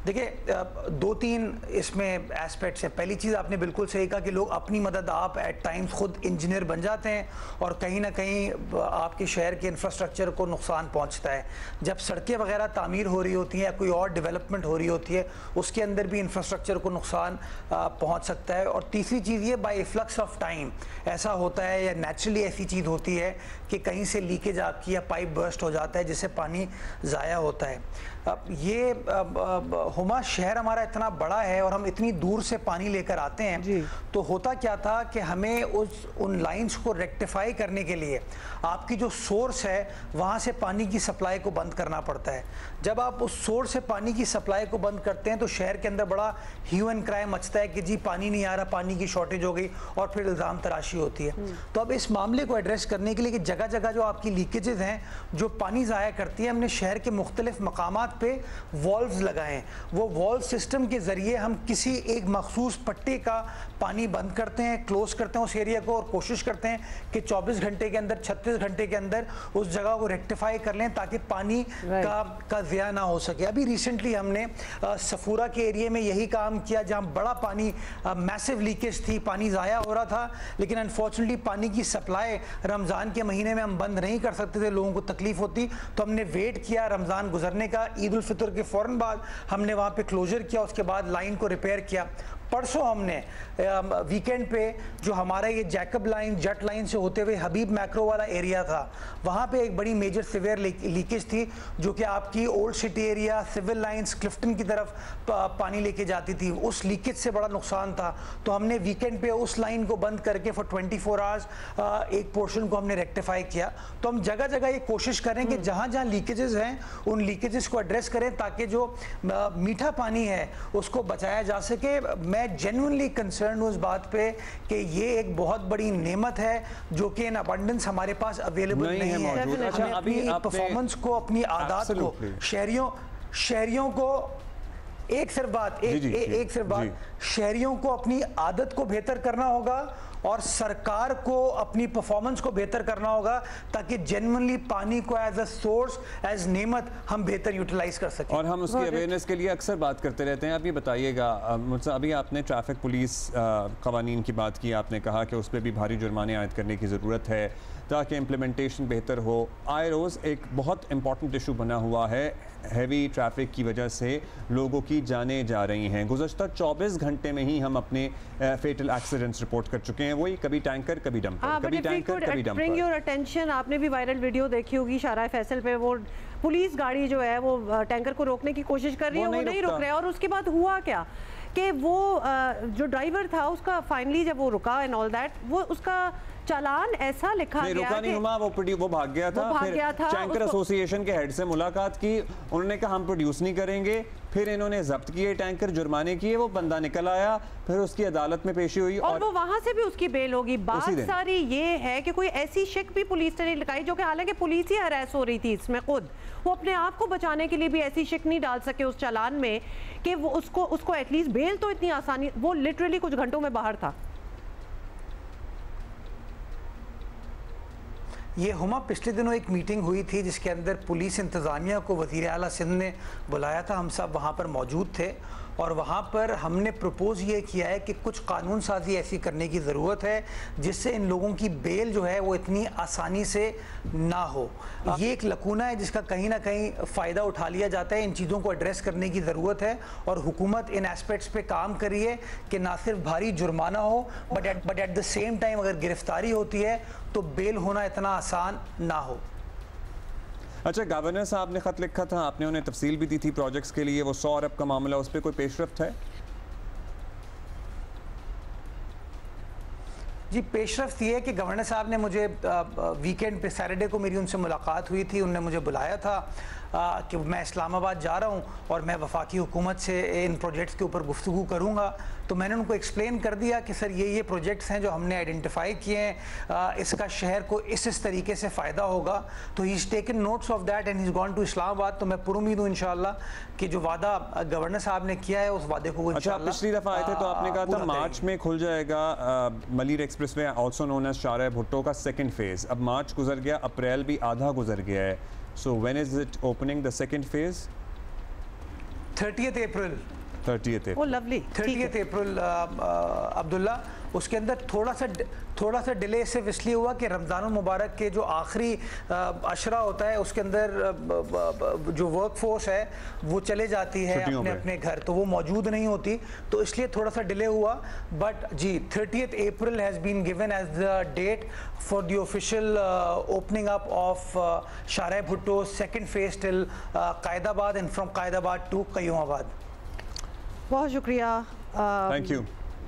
देखिए, दो तीन इसमें एस्पेक्ट्स हैं। पहली चीज़ आपने बिल्कुल सही कहा कि लोग अपनी मदद आप एट टाइम्स खुद इंजीनियर बन जाते हैं और कहीं ना कहीं आपके शहर के इंफ्रास्ट्रक्चर को नुकसान पहुंचता है। जब सड़कें वगैरह तामीर हो रही होती हैं या कोई और डेवलपमेंट हो रही होती है, उसके अंदर भी इंफ्रास्ट्रक्चर को नुकसान पहुंच सकता है। और तीसरी चीज़ ये, बाय फ्लक्स ऑफ टाइम ऐसा होता है या नेचुरली ऐसी चीज़ होती है कि कहीं से लीकेज आपकी या पाइप बर्स्ट हो जाता है जिससे पानी ज़ाया होता है। ये हुमा शहर हमारा इतना बड़ा है और हम इतनी दूर से पानी लेकर आते हैं, तो होता क्या था कि हमें उन लाइंस को रेक्टिफाई करने के लिए आपकी जो सोर्स है वहाँ से पानी की सप्लाई को बंद करना पड़ता है। जब आप उस सोर्स से पानी की सप्लाई को बंद करते हैं तो शहर के अंदर बड़ा ह्यू एंड क्राई मचता है कि जी पानी नहीं आ रहा, पानी की शॉर्टेज हो गई और फिर इल्ज़ाम तराशी होती है। तो अब इस मामले को एड्रेस करने के लिए कि जगह जगह जो आपकी लीकेजेस हैं जो पानी ज़ाया करती है, हमने शहर के मुख्तलिफ मकामात पे वॉल्व्स लगाए हैं। वो वॉल्व सिस्टम के ज़रिए हम किसी एक मखसूस पट्टे का पानी बंद करते हैं, क्लोज करते हैं उस एरिया को और कोशिश करते हैं कि 24 घंटे के अंदर, 36 घंटे के अंदर उस जगह को रेक्टिफाई कर लें ताकि पानी का ज़िया ना हो सके। अभी रिसेंटली हमने सफूरा के एरिया में यही काम किया जहाँ बड़ा पानी मैसिव लीकेज थी, पानी ज़ाया हो रहा था, लेकिन अनफॉर्चुनेटली पानी की सप्लाई रमज़ान के महीने में हम बंद नहीं कर सकते थे, लोगों को तकलीफ होती, तो हमने वेट किया रमज़ान गुजरने का। ईद उल फितर के फ़ौरन बाद हमने वहाँ पे क्लोजर किया, उसके बाद लाइन को रिपेयर किया। परसों हमने वीकेंड पे जो हमारा ये जैकब लाइन, जट लाइन से होते हुए हबीब मैक्रो वाला एरिया था, वहाँ पे एक बड़ी मेजर सिवियर लीकेज थी जो कि आपकी old city area, civil lines, Clifton की तरफ पानी लेके जाती थी। उस लीकेज से बड़ा नुकसान था, तो हमने वीकेंड पे उस लाइन को बंद करके फॉर 24 आवर्स एक पोर्शन को हमने रेक्टिफाई किया। तो हम जगह जगह ये कोशिश करें कि जहाँ जहाँ लीकेजेस हैं उन लीकेजेस को एड्रेस करें ताकि जो मीठा पानी है उसको बचाया जा सके। मैं जेन्युइनली कंसर्न हूँ उस बात पे कि ये एक बहुत बड़ी नेमत है जो कि इन अबंडेंस हमारे पास अवेलेबल नहीं है। अच्छा, अपनी परफॉर्मेंस को, अपनी आदत को, शहरियों को एक सिर्फ बात, शहरियों को अपनी आदत को बेहतर करना होगा और सरकार को अपनी परफॉर्मेंस को बेहतर करना होगा ताकि जेन्युइनली पानी को एज अ सोर्स, एज नेमत हम बेहतर यूटिलाइज कर सकें। और हम उसकी अवेयरनेस के लिए अक्सर बात करते रहते हैं। आप ये बताइएगा मुझसे, अभी आपने ट्रैफिक पुलिस कवानीन की बात की, आपने कहा कि उस पर भी भारी जुर्माने आयद करने की ज़रूरत है ताकि इम्प्लीमेंटेशन बेहतर हो। आए रोज़ एक बहुत इंपॉर्टेंट इशू बना हुआ है, हैवी ट्रैफिक की वजह से लोगों की जानें जा रही हैं। गुज़श्ता 24 घंटे में ही हम अपने फेटल एक्सीडेंट्स रिपोर्ट कर चुके हैं, वही कभी टैंकर कभी डंपर, कभी टैंकर कभी डंपर। ब्रिंग योर अटेंशन, आपने भी वायरल वीडियो देखी होगी शाहराह फैसल पे, वो पुलिस गाड़ी जो है वो टैंकर को रोकने की कोशिश कर रही है, वो नहीं रुक रहा है। और उसके बाद हुआ क्या कि वो जो ड्राइवर था उसका फाइनली जब वो रुका एंड ऑल दैट, वो उसका चालान ऐसा लिखा गया रुका नहीं हुआ, वो भाग गया था। टैंकर एसोसिएशन के हेड से मुलाकात की, उन्होंने कहा हम प्रोड्यूस नहीं करेंगे, फिर इन्होंने जब्त किए टैंकर, जुर्माने किए, वो बंदा निकल आया, फिर उसकी अदालत में पेशी हुई और वो वहां से भी उसकी बेल होगी। बात सारी ये है कि कोई ऐसी शिक भी पुलिस ने लगाई जो कि हालांकि पुलिस ही हरास हो रही थी इसमें, खुद वो अपने आप को बचाने के लिए भी ऐसी शिक नहीं डाल सके उस चालान में कि वो उसको एटलीस्ट बेल तो इतनी आसानी, वो लिटरली कुछ घंटों में बाहर था। ये हुमा पिछले दिनों एक मीटिंग हुई थी जिसके अंदर पुलिस इंतज़ामिया को वज़ीर आला सिंध ने बुलाया था, हम सब वहाँ पर मौजूद थे और वहाँ पर हमने प्रपोज़ ये किया है कि कुछ कानून साजी ऐसी करने की ज़रूरत है जिससे इन लोगों की बेल जो है वो इतनी आसानी से ना हो। ये एक लकूना है जिसका कहीं ना कहीं फ़ायदा उठा लिया जाता है। इन चीज़ों को एड्रेस करने की ज़रूरत है और हुकूमत इन एस्पेक्ट्स पे काम कर रही है कि ना सिर्फ भारी जुर्माना हो but at the same time अगर गिरफ्तारी होती है तो बेल होना इतना आसान ना हो। अच्छा, गवर्नर साहब ने ख़त लिखा था, आपने उन्हें तफसील भी दी थी प्रोजेक्ट्स के लिए, वो 100 अरब का मामला, उस पर कोई पेशरफ्त है? जी पेशरफ्त ये है कि गवर्नर साहब ने मुझे वीकेंड पे सैटरडे को मेरी उनसे मुलाकात हुई थी, उनने मुझे बुलाया था कि मैं इस्लामाबाद जा रहा हूँ और मैं वफाकी हुकूमत से इन प्रोजेक्ट्स के ऊपर गुफ्तगू करूँगा। तो मैंने उनको एक्सप्लेन कर दिया कि सर ये प्रोजेक्ट्स हैं जो हमने आइडेंटिफाई किए हैं, इसका शहर को इस तरीके से फ़ायदा होगा। तो he is taken notes of that and he is gone to Islamabad. तो मैं पुरुमीद हूँ इंशाल्लाह कि जो वादा गवर्नर साहब ने किया है उस वादे को अच्छा, पिछली दफ़ा आए थे तो आपने कहा था मार्च में खुल जाएगा Malir expressway also known as Shahrah Bhutto का सेकंड फेज़। अब मार्च गुजर गया, अप्रैल भी आधा गुजर गया है। So when is it opening the second phase? 30th April. 30th April. Oh lovely. 30th April Abdullah. उसके अंदर थोड़ा सा डिले सिर्फ इसलिए हुआ कि रमज़ानुल मुबारक के जो आखिरी अशरा होता है उसके अंदर जो वर्क फोर्स है वो चले जाती है अपने घर, तो वो मौजूद नहीं होती, तो इसलिए थोड़ा सा डिले हुआ। But ji 30th April has been given as the date for the official opening up of Shahrah Bhutto second phase till Qaidabad and from Qaidabad to Qayyumabad. बहुत शुक्रिया। थैंक यू,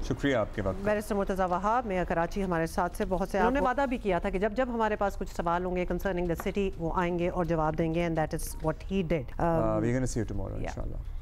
शुक्रिया आपके वक्त। बैरिस्टर मुर्तज़ा वहाब मेयर कराची हमारे साथ से बहुत से उन्होंने वादा भी किया था कि जब हमारे पास कुछ सवाल होंगे कंसर्निंग द सिटी वो आएंगे और जवाब देंगे, and that is what he did. We are gonna see you tomorrow इंशाल्लाह।